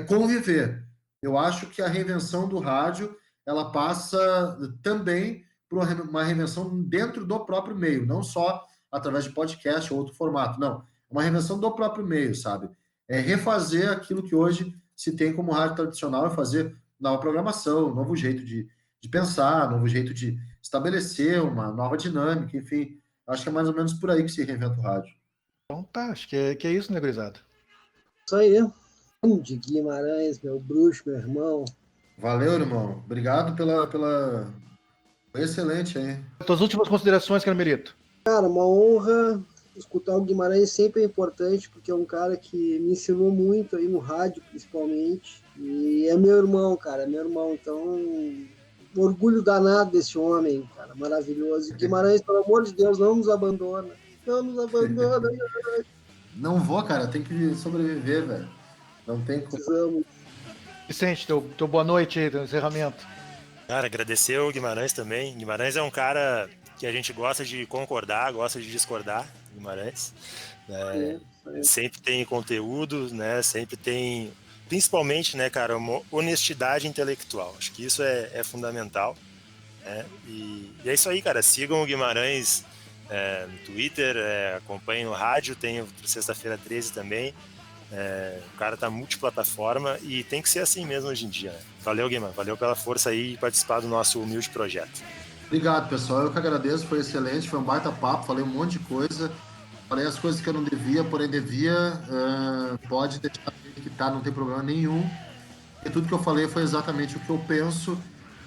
conviver. Eu acho que a reinvenção do rádio ela passa também por uma reinvenção dentro do próprio meio, não só através de podcast ou outro formato, não. Uma reinvenção do próprio meio, sabe? Refazer aquilo que hoje se tem como rádio tradicional e fazer nova programação, novo jeito de pensar, novo jeito de estabelecer uma nova dinâmica, enfim. Acho que é mais ou menos por aí que se reinventa o rádio. Então tá, acho que é isso, né, gurizada? Isso aí. De Guimarães, meu bruxo, meu irmão. Valeu, irmão. Obrigado pela... Foi excelente, hein? Tuas últimas considerações, Carmelito? Cara, uma honra. Escutar o Guimarães sempre é importante, porque é um cara que me ensinou muito aí no rádio, principalmente. E é meu irmão, cara, é meu irmão. Então, um orgulho danado desse homem, cara, maravilhoso. E Guimarães, pelo amor de Deus, não nos abandona. Não nos abandona. Não vou, cara. Tem que sobreviver, velho. Não tem como. Precisamos. Vicente, teu boa noite aí, teu encerramento. Cara, agradecer o Guimarães também. Guimarães é um cara que a gente gosta de concordar, gosta de discordar, Guimarães. Sempre tem conteúdo, né? Sempre tem, principalmente, né, cara, uma honestidade intelectual. Acho que isso é fundamental. Né? E é isso aí, cara. Sigam o Guimarães no Twitter, acompanhem o rádio, tem o Sexta-feira 13 também. O cara tá multiplataforma e tem que ser assim mesmo hoje em dia. Né? Valeu, Guima. Valeu pela força aí e participar do nosso humilde projeto. Obrigado, pessoal. Eu que agradeço. Foi excelente. Foi um baita papo. Falei um monte de coisa. Falei as coisas que eu não devia, porém devia. Pode deixar que tá, não tem problema nenhum. E tudo que eu falei foi exatamente o que eu penso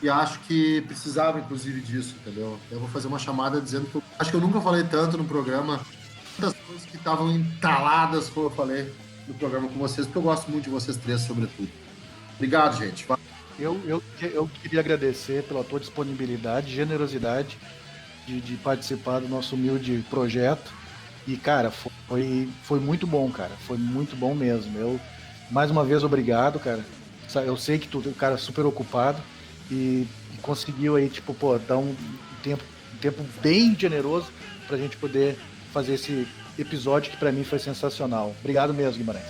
e acho que precisava, inclusive, disso, entendeu? Eu vou fazer uma chamada dizendo que eu acho que eu nunca falei tanto no programa. Tantas coisas que estavam entaladas, como eu falei no programa com vocês, porque eu gosto muito de vocês três, sobretudo. Obrigado, gente. Eu queria agradecer pela tua disponibilidade, generosidade de participar do nosso humilde projeto. E, cara, foi muito bom, cara. Foi muito bom mesmo. Mais uma vez, obrigado, cara. Eu sei que tu é um cara super ocupado e conseguiu aí, tipo, dar um tempo bem generoso pra gente poder fazer esse episódio que pra mim foi sensacional. Obrigado mesmo, Guimarães.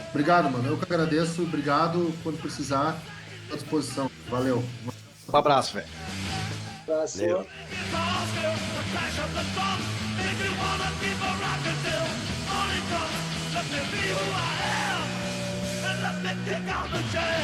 Obrigado, mano. Eu que agradeço. Obrigado. Quando precisar, à disposição. Valeu. Um abraço, velho. Valeu. Let me kick out the chain.